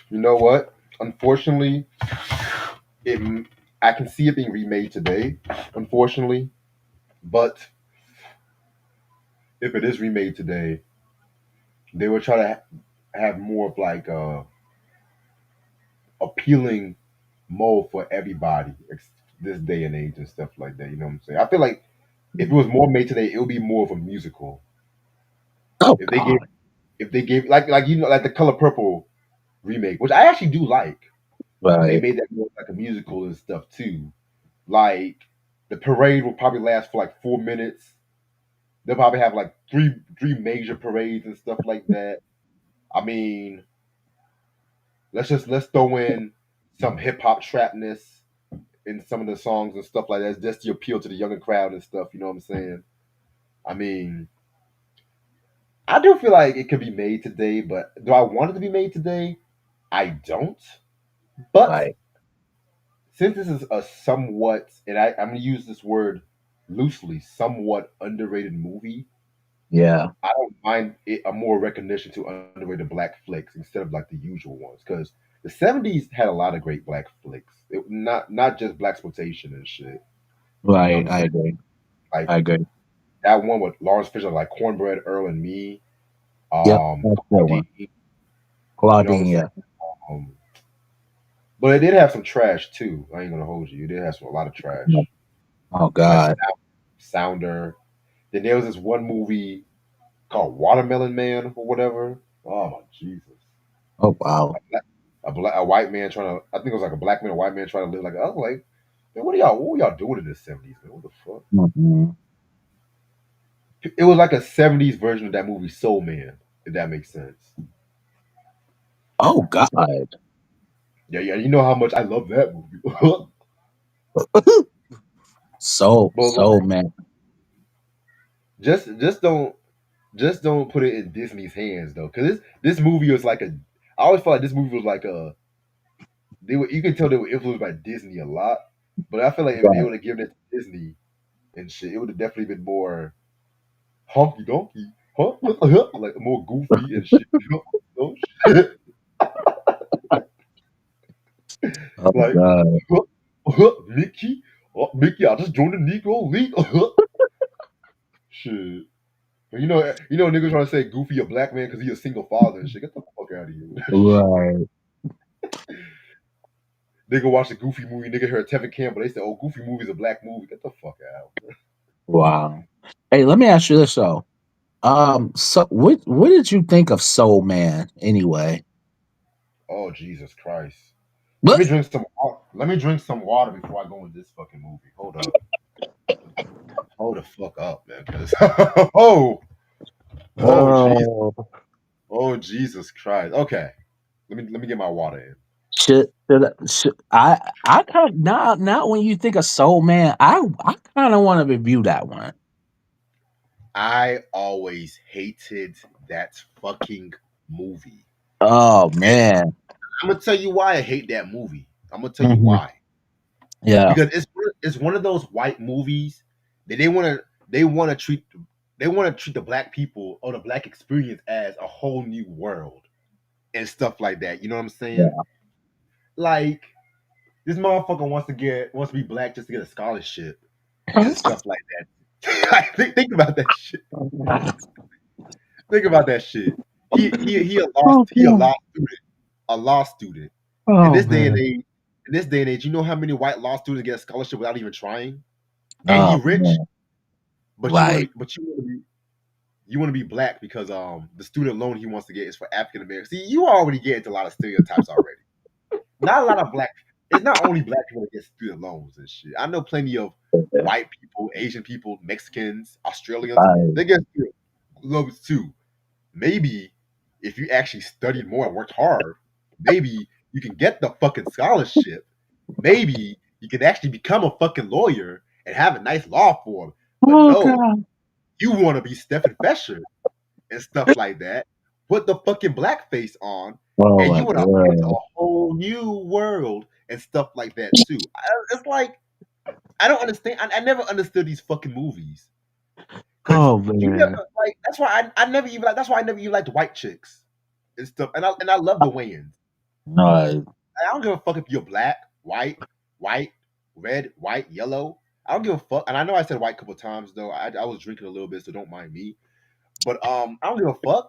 You know what? Unfortunately, it I can see it being remade today. Unfortunately, but if it is remade today, they will try to have more of like a appealing mode for everybody this day and age and stuff like that. You know what I'm saying? I feel like if it was more made today, it would be more of a musical. Oh If they gave God! if they gave like you know like the Color Purple remake, which I actually do like. They Right. made that more like a musical and stuff too. Like the parade will probably last for like 4 minutes. They'll probably have like three major parades and stuff like that. I mean, let's throw in some hip hop trapness in some of the songs and stuff like that, just to appeal to the younger crowd and stuff. You know what I'm saying? I mean, I do feel like it could be made today, but do I want it to be made today? I don't. But Right. since this is a somewhat, and I'm going to use this word loosely, somewhat underrated movie, Yeah. I don't mind it a more recognition to underrated black flicks instead of like the usual ones because the '70s had a lot of great black flicks. Not just black exploitation and shit. You know what Right. I'm I saying? agree. Like I agree. that one with Lawrence Fisher, like Cornbread Earl and Me, Yep. That's a good one. Claudine, you know what I'm Claudine. saying? Yeah. Um, but it did have some trash too. I ain't gonna hold you. It did have a lot of trash, Oh like God. Sounder. Then there was this one movie called Watermelon Man or whatever. Oh my Jesus! Oh wow. A white man trying to. I think it was like a black man, a white man trying to live like. I was like, man, what were y'all doing in the '70s, man? What the fuck? Mhm. It was like a '70s version of that movie Soul Man, if that makes sense. Oh God. Yeah, yeah, you know how much I love that movie. But So like, man. just don't put it in Disney's hands though, because this movie was like a. I always felt like this movie was like a. They were you can tell they were influenced by Disney a lot, but I feel like if they Right. would have given it to Disney and shit, it would have definitely been more honky donkey, huh? Like more goofy and shit. You know? Oh Like God. Mickey, Mickey, I just joined the Negro League. Shit. Niggas trying to say Goofy a black man because he a single father and shit. Get the fuck out of here. Shit. Right. Nigga watch the Goofy movie. Nigga heard Tevin Campbell. They said, "Oh, Goofy movie's a black movie." Get the fuck out. Wow. Hey, let me ask you this though. So what did you think of Soul Man anyway? Oh Jesus Christ! Let What? me drink some. Let me drink some water before I go into this fucking movie. Hold up. Hold the fuck up, man. 'Cause oh, oh, jeez, Oh, oh, Jesus Christ. Okay, let me get my water in. I kind of now when you think of Soul Man, I kind of want to review that one. I always hated that fucking movie. Oh man. I'm gonna tell you why I hate that movie. I'm gonna tell you Hmm. why. Yeah. Because it's one of those white movies that they want to treat the black people or the black experience as a whole new world and stuff like that. You know what I'm saying? Yeah. Like this motherfucker wants to be black just to get a scholarship and stuff like that. Like, think about that shit. Think about that shit. Oh He a man. law student, a law student. In Oh this day and man. age, you know how many white law students get a scholarship without even trying, and he Oh rich, man. but Right. you want to be black because the student loan he wants to get is for African Americans. See, you already get into a lot of stereotypes already. Not a lot of black. It's not only black people that get student loans and shit. I know plenty of white people, Asian people, Mexicans, Australians. Right. They get student loans too. Maybe if you actually studied more and worked hard, maybe you can get the fucking scholarship. Maybe you can actually become a fucking lawyer and have a nice law firm. But Oh no, god. you want to be Stephen Fesher and stuff like that. Put the fucking blackface on, Oh and my you want to get into god. a whole new world and stuff like that too. It's like I don't understand. I never understood these fucking movies because Oh you never man. like. That's why I never even like. That's why I never even liked white chicks and stuff. And I love the Wayans. Right. I don't give a fuck if you're black, white, red, white, yellow. I don't give a fuck. And I know I said white a couple times though. I was drinking a little bit, so don't mind me. But I don't give a fuck.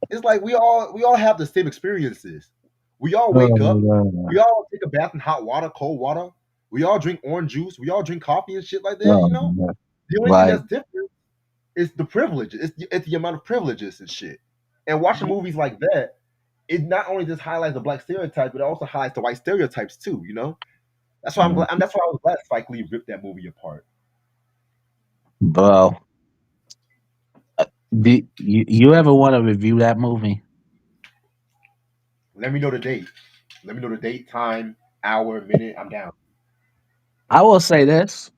It's like we all have the same experiences. We all Oh wake up. my We god. all take a bath in hot water, cold water. We all drink orange juice. We all drink coffee and shit like that. Oh You know, my god. the only thing Right. that's different is the privilege. It's the amount of privileges and shit. And watching movies like that, it not only just highlights the black stereotype, but it also highlights the white stereotypes too. You know, that's why I'm glad. That's why I was glad Spike Lee ripped that movie apart. Bro, you ever want to review that movie? Let me know the date. Let me know the date, time, hour, minute. I'm down. I will say this.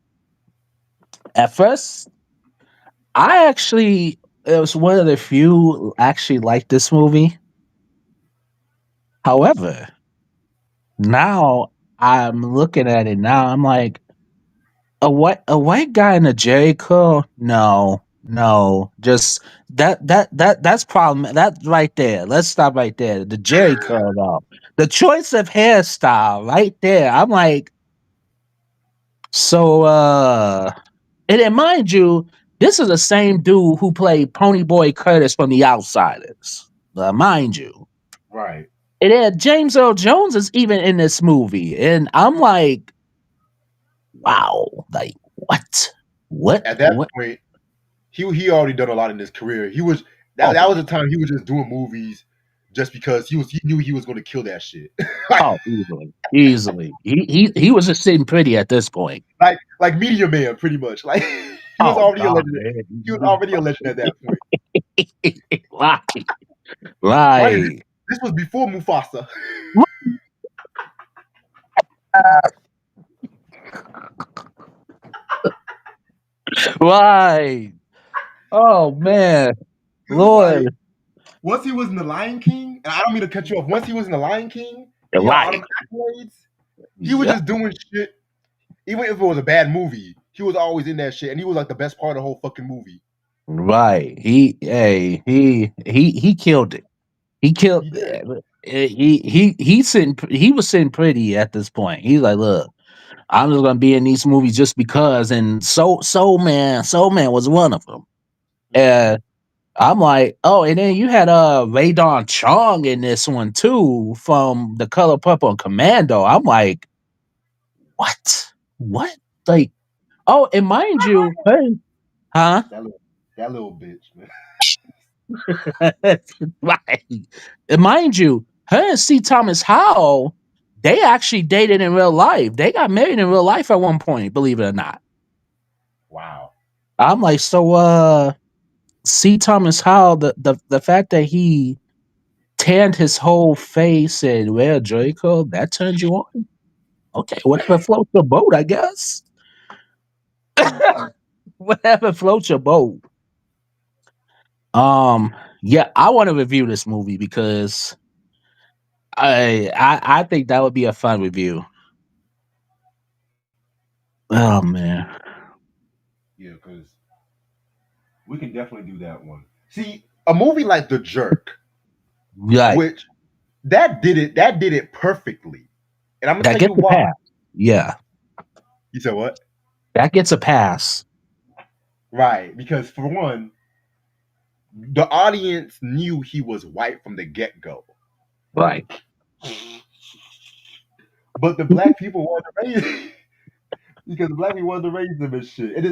At first, I actually it was one of the few actually liked this movie. However, now I'm looking at it now. I'm like a white guy in a J curl. No, no, just that's problem. That right there. Let's stop right there. The Jerry curl though. The choice of hairstyle right there. I'm like, so and then mind you, this is the same dude who played Ponyboy Curtis from The Outsiders. Mind you. Right. And then James Earl Jones is even in this movie. And I'm like, wow, like what? What? At that What? point, he already done a lot in his career. He was that Oh, that was the time he was just doing movies just because he knew he was going to kill that shit. like oh, easily. Easily. He was just sitting pretty at this point. like Media Man, pretty much. Like he was Oh already a God, legend. He was man. already a legend at that point. Right. Mind you, Right. this was before Mufasa. Right. Oh man. It was like Lord. once he was in the Lion King, and I don't mean to cut you off. Once he was in the Lion King, and he got all them Right. accolades, he was Yep. just doing shit. Even if it was a bad movie, he was always in that shit, and he was like the best part of the whole fucking movie. Right. He killed it. He killed He did. he was sitting pretty at this point. He's like, look, I'm just gonna be in these movies just because. And Soul Man was one of them. Hmm. And I'm like, oh, and then you had Ray Don Chong in this one too from The Color Purple and Commando. I'm like, what? What? Like, oh, and mind you, hey, huh? That little bitch, man. Right. And mind you, her and C. Thomas Howell, they actually dated in real life. They got married in real life at one point, believe it or not. Wow. I'm like, so C. Thomas Howell, the fact that he tanned his whole face and wear Draco, that turned you on? Okay, whatever floats your boat, I guess. Whatever floats your boat. Yeah, I want to review this movie because I think that would be a fun review. Oh man, Yeah, because we can definitely do that one. See, a movie like The Jerk, right. which that did it perfectly. And I'm gonna That tell you gets a why. pass. Yeah, You said what? that gets a pass. Right. Because for one, the audience knew he was white from the get-go. Right. But the black people wanted to raise because the black people wanted to raise him and shit. It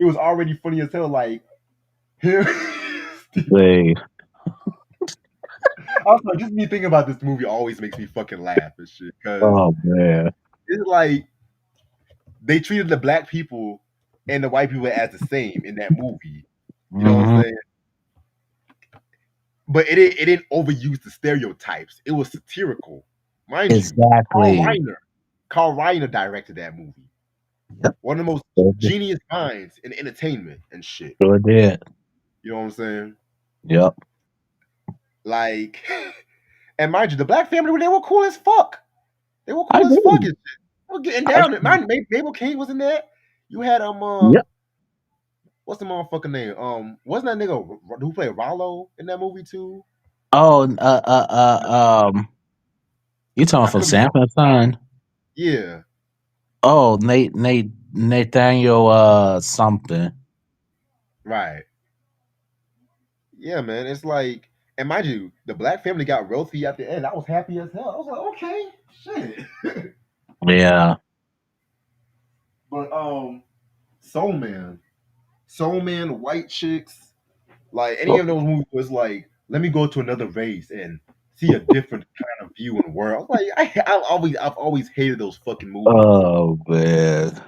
was already funny as hell, like him. They, Also, just me thinking about this movie always makes me fucking laugh and shit. Cause oh man. it's like they treated the black people and the white people as the same in that movie. You know what I'm Hmm. saying? But it didn't overuse the stereotypes. It was satirical. Mind you, Carl Exactly. Reiner. Carl Reiner directed that movie. Yep. One of the most Sure did. genius minds in entertainment and shit. Sure did. You know what I'm saying? Yep. Like, and mind you, the black family they were cool as fuck. They were I cool as fuck agree. and shit. They were getting I, down. Mind Mabel King was in there. You had yep. what's the motherfucking name? Wasn't that nigga who played Rollo in that movie too? Oh, you talking I from could be Sanford Son? yeah, Oh, Nathaniel, something. right. Yeah, man. It's like, and mind you, the black family got wealthy at the end. I was happy as hell. I was like, okay, shit. Yeah. But Soul Man, Soul Man, White Chicks, like any Oh, of those movies was like, let me go to another race and see a different kind of view in the world. Like I've always hated those fucking movies. oh man.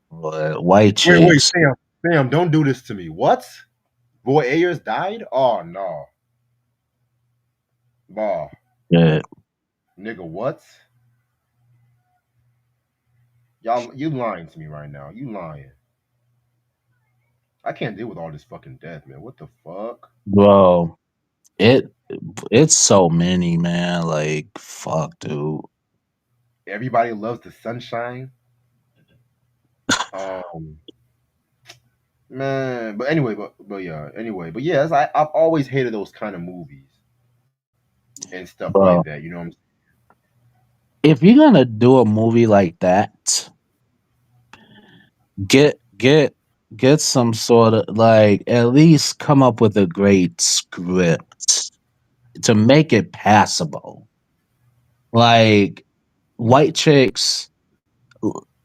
What, white Wait, chicks. Sam, don't do this to me. What? Boy Ayers died? Oh no, bah, Yeah. nigga, what? Y'all, you lying to me right now. You lying. I can't deal with all this fucking death, man. What the fuck? Bro, it it's so many, man. Like, fuck, dude. Everybody loves the sunshine. Um, man. But anyway, but yeah. Anyway, but yes, I've always hated those kind of movies and stuff like that. Bro, You know what I'm saying? if you're gonna do a movie like that, get get get some sort of, like, at least come up with a great script to make it passable. Like, white chicks,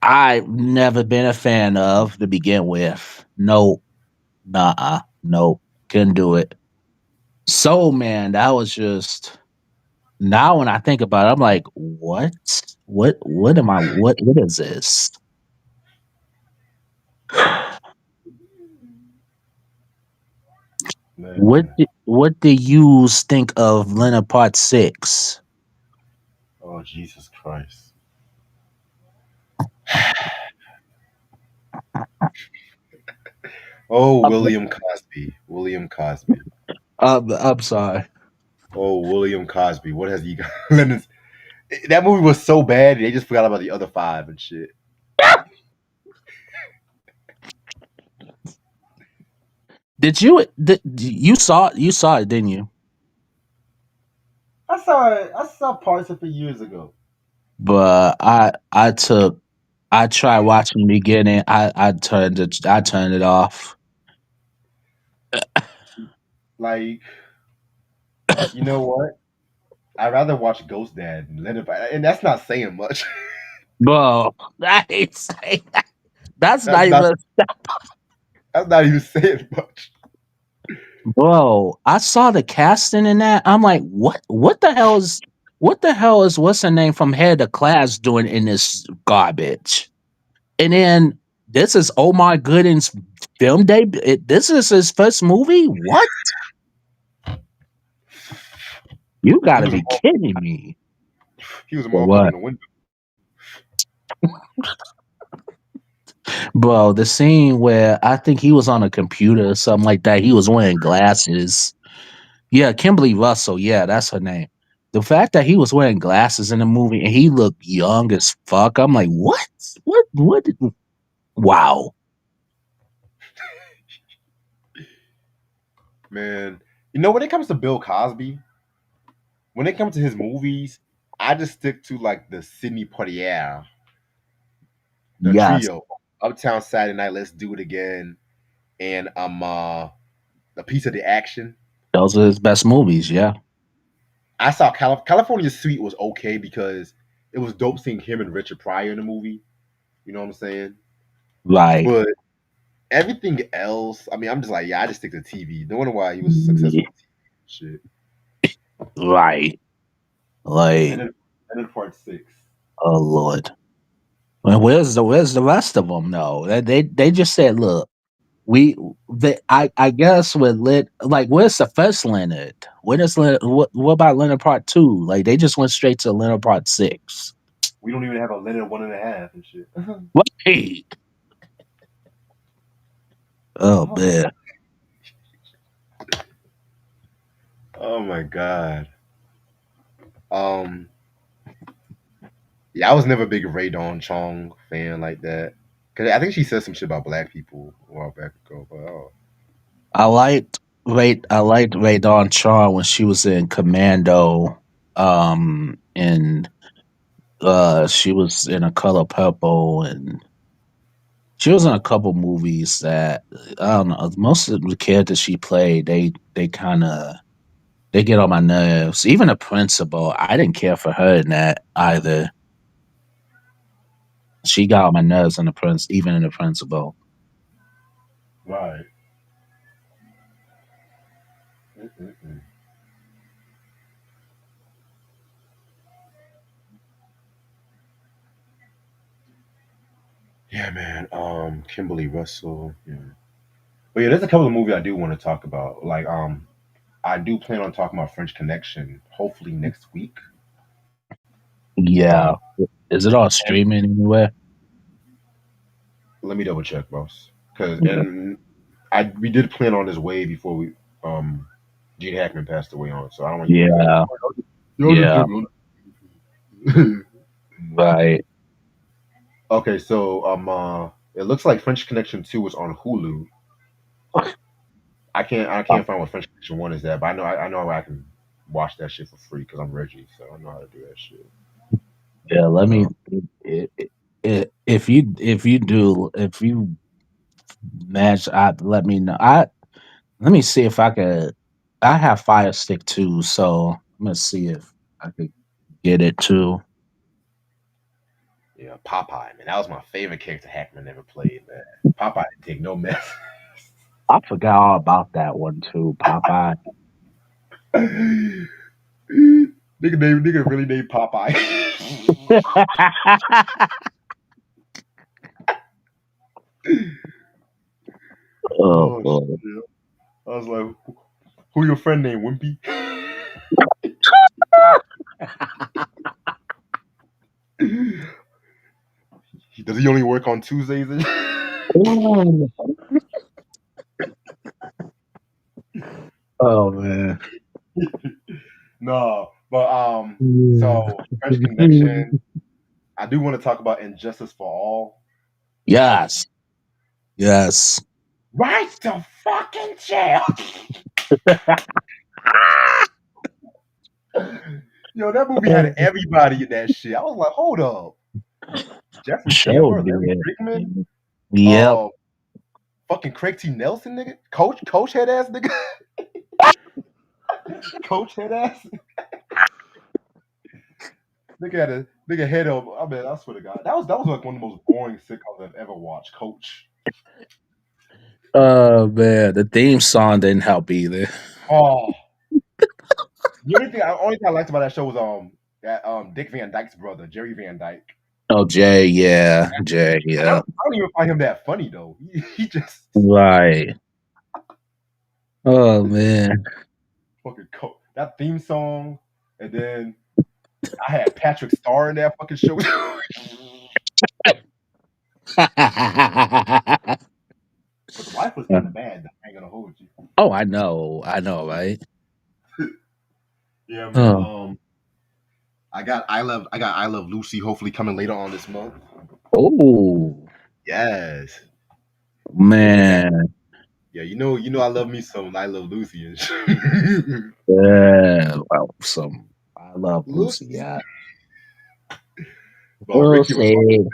I've never been a fan of to begin with. No, nah, nope, couldn't do it. So man, that was just, now when I think about it, I'm like, what? What am I, what is this? Man. What do you think of Leonard Part 6? Oh Jesus Christ. Oh William Cosby. William Cosby. I'm sorry. Oh William Cosby. What has he got? That movie was so bad they just forgot about the other five and shit. You saw it, didn't you? I saw it. I saw parts of it years ago. But I tried watching the beginning. I turned it off. Like, you know what? I'd rather watch Ghost Dad and let it, and that's not saying much. Bro, I ain't saying that's that's not not even. that's not even saying much. Bro, I saw the casting in that. I'm like, what the hell is what's her name from Head of Class doing in this garbage? And then this is Omar Gooding's film debut. This is his first movie? What? You He gotta was a be mall, kidding me. he was a For motherfucker in what? the window. Bro, the scene where I think he was on a computer or something like that. He was wearing glasses. Yeah, Kimberly Russell. Yeah, that's her name. The fact that he was wearing glasses in the movie and he looked young as fuck, I'm like, what? What? Wow. Man, you know when it comes to Bill Cosby, when it comes to his movies, I just stick to like the Sidney Poitier, the Yes, trio, Uptown Saturday Night, Let's Do It Again, and a piece of the action. those are his best movies. Yeah, I saw California Suite was okay because it was dope seeing him and Richard Pryor in the movie. You know what I'm saying? right, But everything else, I mean, I'm just like, yeah, I just stick to TV. No wonder why he was successful with TV shit. right. And Like, then part six. oh Lord. Well, where's the rest of them? though? They just said, look, we I guess with lit like where's the first Leonard? When is Leonard? What about Leonard Part Two? Like they just went straight to Leonard Part Six. We don't even have a Leonard one and a half and shit. Wait. Oh Oh, man. oh my god. Um, yeah, I was never a big Ray Dawn Chong fan like that. Cause I think she said some shit about black people a while back ago. But oh, I liked Ray Dawn Char when she was in Commando. And she was in A Color Purple, and she was in a couple movies that I don't know. Most of the characters she played, they kind of they get on my nerves. Even the principal, I didn't care for her in that either. She got on my nerves in the even in the principal. right. Mm-mm-mm. Yeah, man. Kimberly Russell. Yeah. But yeah, there's a couple of movies I do want to talk about. Like, I do plan on talking about French Connection. Hopefully next week. Yeah, Um, is it all and streaming anywhere? let me double check, boss. Cause Okay. and I we did plan on this way before we Gene Hackman passed away on. So I don't want you to be like, Yeah, y'all just yeah, put me on. right. Okay, so it looks like French Connection 2 is on Hulu. I can't find what French Connection 1 is at, but I know I can watch that shit for free because I'm Reggie, so I know how to do that shit. Yeah, let But me. If you match, let me know. Let me see if I could. I have Fire Stick too, so I'm gonna see if I could get it too. yeah, Popeye, man, that was my favorite character Hackman ever played, man. Popeye didn't take no mess. I forgot all about that one too, Popeye. Nigga really named Popeye. Oh Oh boy. shit! I was like, who your friend named Wimpy? Does he only work on Tuesdays? Oh man. No, but so French Connection. I do want to talk about Injustice for All. That was Yes. Yes. right to fucking jail. Yo, that movie had everybody in that shit. I was like, hold up, Jeffrey Show Tambor, Larry did. Brickman, Yep. uh, fucking Craig T. Nelson, nigga, Coach head ass nigga, Coach head ass nigga had a nigga head up. I mean, I swear to God, that was like one of the most boring sitcoms I've ever watched. Coach. Oh man, the theme song didn't help either. Oh, only thing I liked about that show was that Dick Van Dyke's brother, Jerry Van Dyke. Oh Jay, yeah, Jay, And yeah, I don't even find him that funny though. He just right. Oh man. fucking that theme song, and then I had Patrick Star in that fucking show. But the wife was kind of bad. I ain't gonna hold you. Oh, I know, right? Yeah, man. Oh, I got I Love Lucy. Hopefully coming later on this month. oh Yes. Yeah, yeah, that. man, Yeah, you know, I love me some I Love Lucy and shit. yeah. Well, some I love Lucy. Lucy. Yeah, But Ricky was Lucy.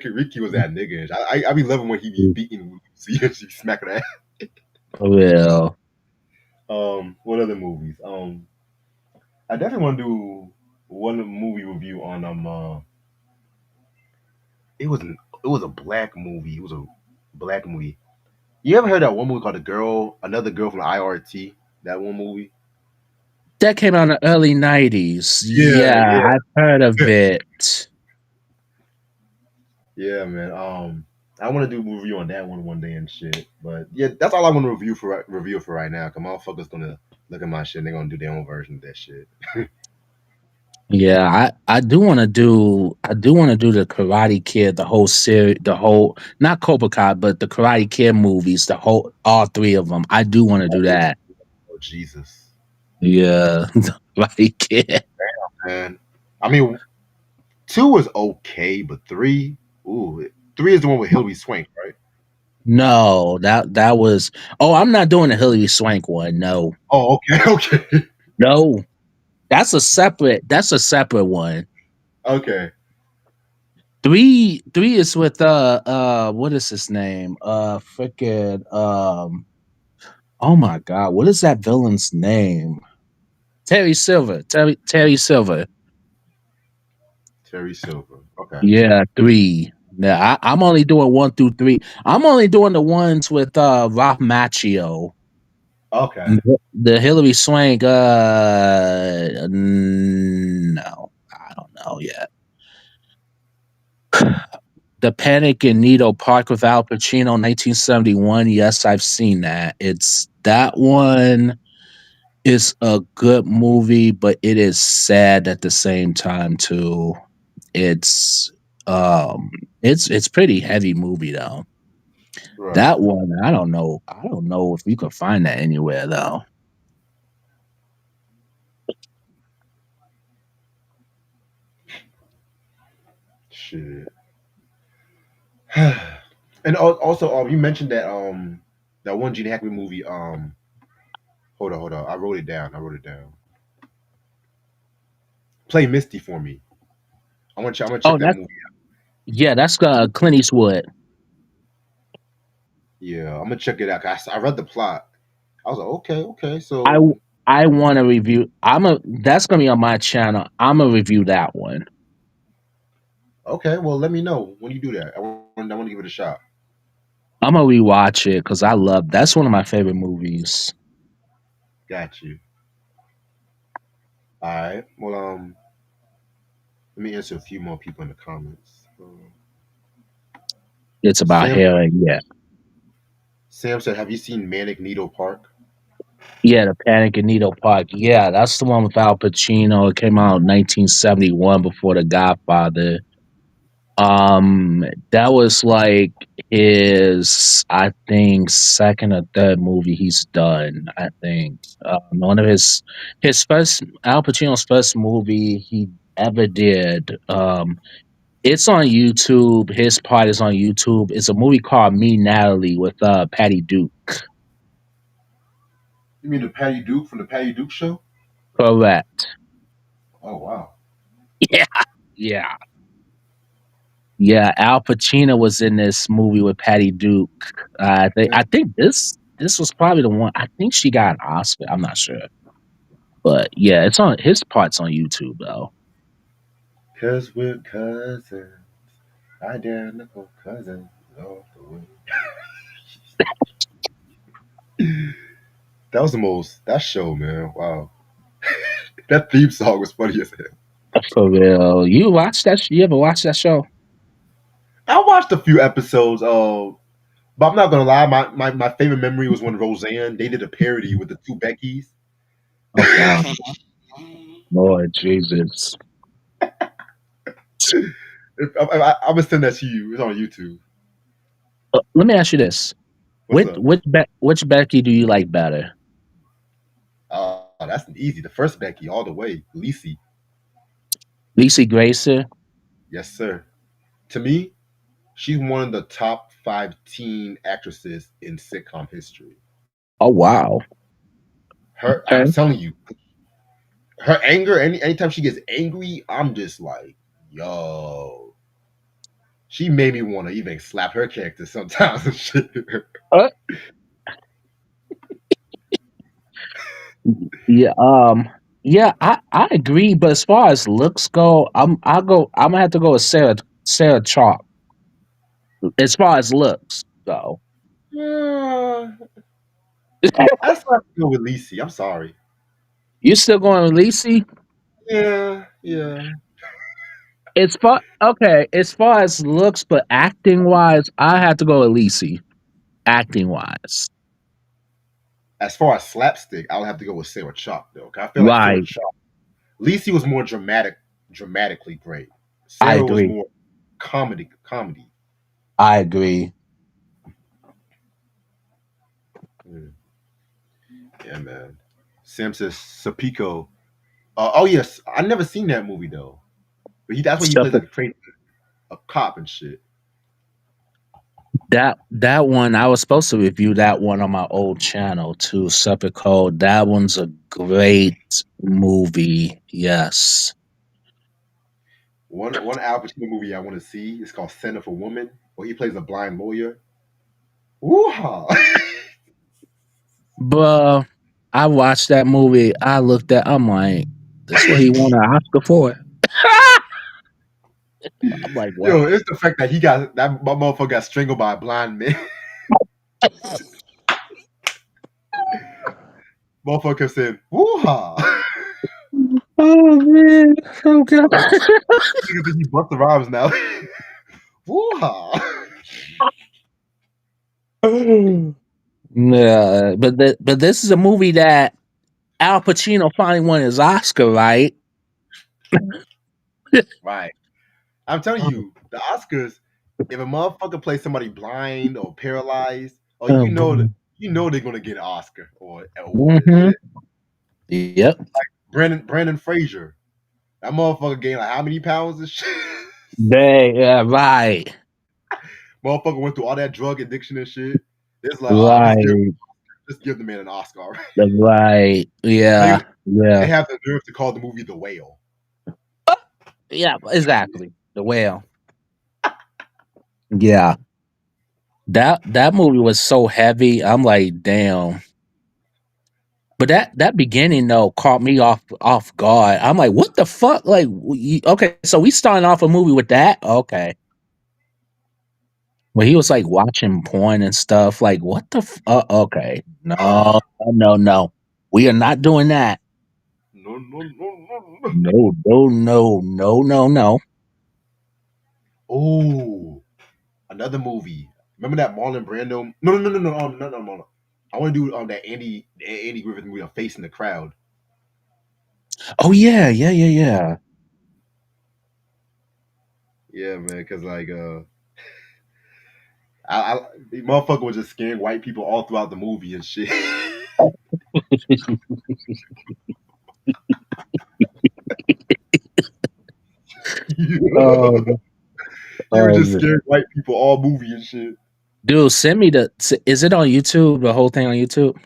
Ricky was that nigga. And I be loving when he be beating Lucy and she smacking her. Well, What other movies? I definitely want to do one movie review on it was it was a black movie. It was a black movie. You ever heard that one movie called Another Girl from the IRT? That one movie? that came out in the early '90s. Yeah, Yeah, yeah, I've heard of it. yeah, man. I want to do a review on that one day and shit. But yeah, that's all I want to review for right now. Cause motherfuckers gonna look at my shit and they're gonna do their own version of that shit. Yeah, I do want to do the Karate Kid, the whole series, the whole not Cobra Kai, but the Karate Kid movies, the whole all three of them. I do want to do that. Oh Jesus, Yeah, Karate Kid. man. I mean, two was okay, but three, ooh, three is the one with Hilary Swank, right? No, that was. Oh, I'm not doing the Hilary Swank one. No, Oh, okay, okay, no, that's a separate. That's a separate one. okay. Three is with what is his name? Freaking oh my god, what is that villain's name? Terry Silver. Terry Silver. Terry Silver. Okay, Yeah, three. Yeah, I'm only doing one through three. I'm only doing the ones with Ralph Macchio. okay. The Hillary Swank, no, I don't know yet. The Panic in Needle Park with Al Pacino, 1971. Yes, I've seen that. It's that one is a good movie, but it is sad at the same time too. It's um it's pretty heavy movie though. Right. That one, I don't know. I don't know if you could find that anywhere though. Shit. And also, you mentioned that one Gene Hackman movie. Hold on. I wrote it down. I wrote it down. Play Misty for me. I'm gonna Oh, check that movie out. yeah, that's Clint Eastwood. Yeah, I'm gonna check it out. 'Cause I read the plot. I was like, okay, okay. I So I want to review. I'm a That's gonna be on my channel. I'm gonna review that one. okay, well, let me know when you do that. I want to give it a shot. I'm gonna rewatch it because I love. That's one of my favorite movies. Got you. All right. Well, let me answer a few more people in the comments. It's about Sam healing. Yeah, Sam said, "Have you seen Manic Needle Park?" yeah. The Panic in Needle Park. Yeah, that's the one with Al Pacino. It came out in 1971 before The Godfather. That was like his, I think, second or third movie he's done. I think one of his first Al Pacino's first movie he ever did. It's on YouTube. His part is on YouTube. It's a movie called Me Natalie with Patty Duke. You mean the Patty Duke from the Patty Duke show? Correct. Oh wow. Yeah, yeah, yeah. Al Pacino was in this movie with Patty Duke. I think this was probably the one. I think she got an Oscar. I'm not sure, but yeah, it's on his parts on YouTube though. Cause we're cousins. Identical cousins all the way. That was the most. That show, man. Wow, that theme song was funny as hell. For real. You watch that? You ever watch that show? I watched a few episodes. But I'm not gonna lie. My favorite memory was when Roseanne they did a parody with the two Beckys. Oh God, Lord Jesus. I'm gonna send that to you. It's on YouTube. Let me ask you this: What's up? which Becky do you like better? That's easy. The first Becky, all the way. Lisi. Lisa Gracer? Yes, sir. To me, she's one of the top 5 teen actresses in sitcom history. Oh wow. I'm Okay. telling you, her anger. Anytime she gets angry, I'm just like, yo. She made me want to even slap her character sometimes and shit. Uh, yeah. Yeah. I agree. But as far as looks go, I'm gonna have to go with Sarah Chalk. As far as looks go. Yeah, I still have to go with Lisi. I'm sorry. You still going with Lacey? Yeah, yeah. As far as looks, but acting wise, I have to go with Lacey. Acting wise. As far as slapstick, I'll have to go with Sarah Chalk though. 'Cause I feel like Sarah Right. Chalk. Lisi was more dramatically great. I Sarah was agree. more comedy. I agree. Mm, yeah, man. Sam says Sapico. Oh yes, I never seen that movie though. But that's why he plays like a cop and shit. That one I was supposed to review that one on my old channel too. Suffolk Code. That one's a great movie. Yes, One Al Pacino movie I want to see is called Center for Woman, where he plays a blind lawyer. Woo-ha! bruh. I watched that movie. I looked at. I'm like, this what he won an Oscar for? I'm like, what? Yo, it's the fact that he got that motherfucker got strangled by a blind man. Motherfucker said, "Woo-ha!" Oh man. Oh god. Nigga think he bust the rhymes now. Woo-ha! Yeah, but this is a movie that Al Pacino finally won his Oscar, right? Right. I'm telling you, the Oscars, if a motherfucker plays somebody blind or paralyzed, or Oh boy. you know they're gonna get an Oscar or an award. Hmm. Yep. Brandon Fraser, that motherfucker gained like how many pounds and shit. Yeah, right. Motherfucker went through all that drug addiction and shit. It's like, Right. just give the man an Oscar. Already. Right. They Yeah. they Yeah. have the nerve to call the movie The Whale. Yeah, exactly. The whale. Yeah. That movie was so heavy. I'm like, damn. But that beginning though caught me off guard. I'm like, what the fuck? Like, okay, so we starting off a movie with that. Okay, but he was like watching porn and stuff. Like, what the? Okay, no, no, no, we are not doing that. No, no, no, no, no. No, no, no, no, no, no. Oh, another movie. Remember that Marlon Brando? No. I want to do that Andy Griffith movie, Facing the Crowd. Oh yeah, yeah, yeah, yeah. Yeah, man, because the motherfucker was just scaring white people all throughout the movie and shit. Oh, He was oh just man. scaring white people all movie and shit. Dude, send me the. Is it on YouTube? The whole thing on YouTube?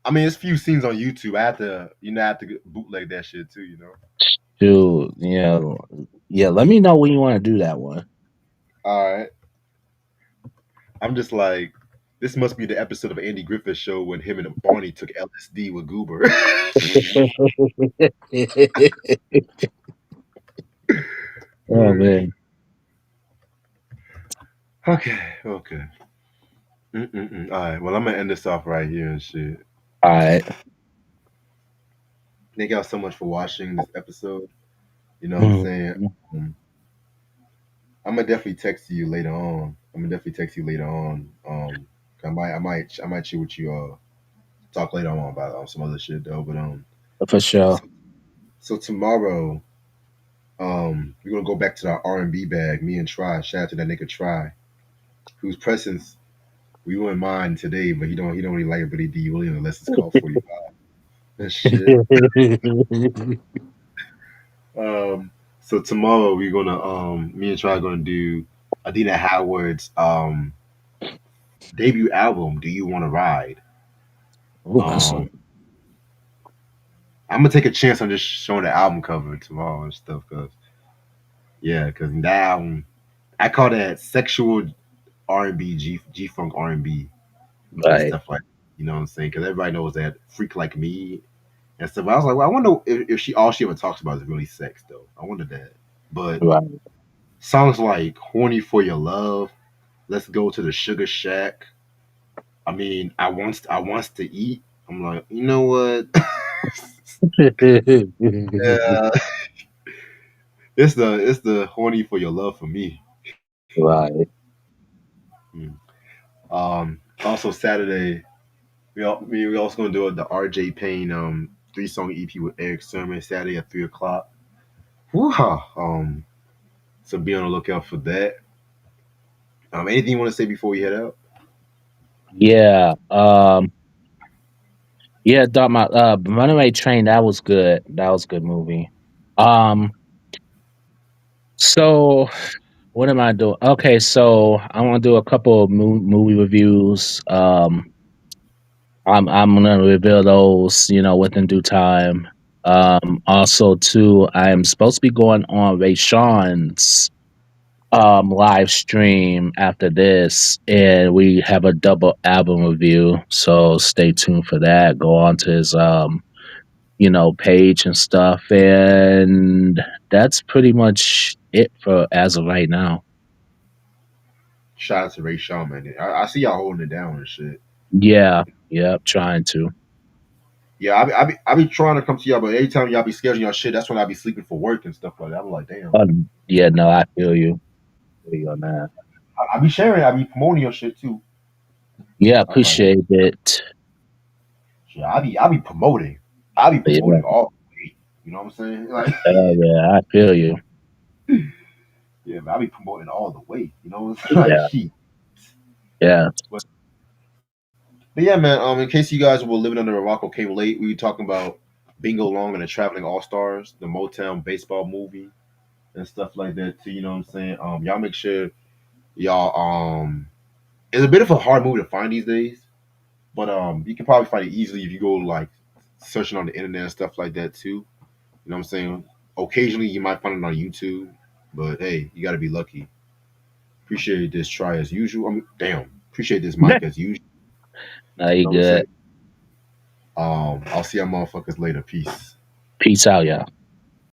I mean, it's few scenes on YouTube. I have to bootleg that shit too. Dude, yeah, yeah. Let me know when you want to do that one. All right. I'm just like, this must be the episode of Andy Griffith show when him and Barney took LSD with Goober. Oh man. Okay. All right. Well, I'm gonna end this off right here and shit. All right. Thank y'all so much for watching this episode. You know what I'm Mhm. saying? Um, I'm gonna definitely text you later on. I'm gonna definitely text you later on. I might chill with you. Talk later on about some other shit though. But For sure. so, so tomorrow, we're gonna go back to our R&B bag. Me and Try. Shout out to that nigga Try, whose presence we wouldn't mind today, but he don't really like it. But he really unless it's called 45 and shit. Um, so tomorrow we're gonna me and Try are gonna do Adina Howard's debut album. Do you want to ride? Oh, that's Um, I'm gonna take a chance on just showing the album cover tomorrow and stuff, cause yeah, cause that album I call that sexual R&B, G funk R&B and right. stuff like you know what I'm saying? Cause everybody knows that freak like me and stuff. I was like, well, I wonder if she all she ever talks about is really sex though. I wonder that, but Right. songs like "Horny for Your Love," "Let's Go to the Sugar Shack." I mean, I wants to eat. I'm like, you know what? Yeah, it's the horny for your love for me. Right. Mm. Also Saturday, we also gonna do the RJ Payne 3-song EP with Eric Sermon Saturday at 3 o'clock. Woo-ha. So be on the lookout for that. Anything you want to say before we head out? Yeah. Yeah, Dog my Runaway Train, that was good. That was a good movie. Um, so what am I doing? Okay, so I want to do a couple of movie reviews. I'm gonna reveal those, within due time. Also too, I am supposed to be going on Ray Sean's live stream after this, and we have a double album review. So stay tuned for that. Go on to his page and stuff, and that's pretty much it for as of right now. Shout out to Ray Shaw, man. I see y'all holding it down and shit. Yeah, yep, trying to. Yeah, I be trying to come to y'all, but every time y'all be scheduling y'all shit, that's when I be sleeping for work and stuff like that. I'm like, damn. Yeah, no, I feel you. Feel you on that. I be sharing, I be promoting your shit too. Yeah, I'm like, appreciate it. shit, I be promoting. I be Yeah, promoting all the way. You know what I'm saying? Like, yeah, I feel you. yeah, man, I be promoting all the way. You know what I'm saying? Like, Yeah, shit. yeah, But yeah, man. In case you guys were living under a rock or came late, we were talking about Bingo Long and the Traveling All Stars, the Motown baseball movie and stuff like that too. You know what I'm saying? Y'all make sure y'all it's a bit of a hard movie to find these days, but you can probably find it easily if you go like searching on the internet and stuff like that too. You know what I'm saying? Occasionally you might find it on YouTube, but hey, you got to be lucky. Appreciate this try as usual. Damn. Appreciate this mic as usual. no, You you know what I'm good. saying? I'll see y'all motherfuckers later. Peace. Peace out, y'all.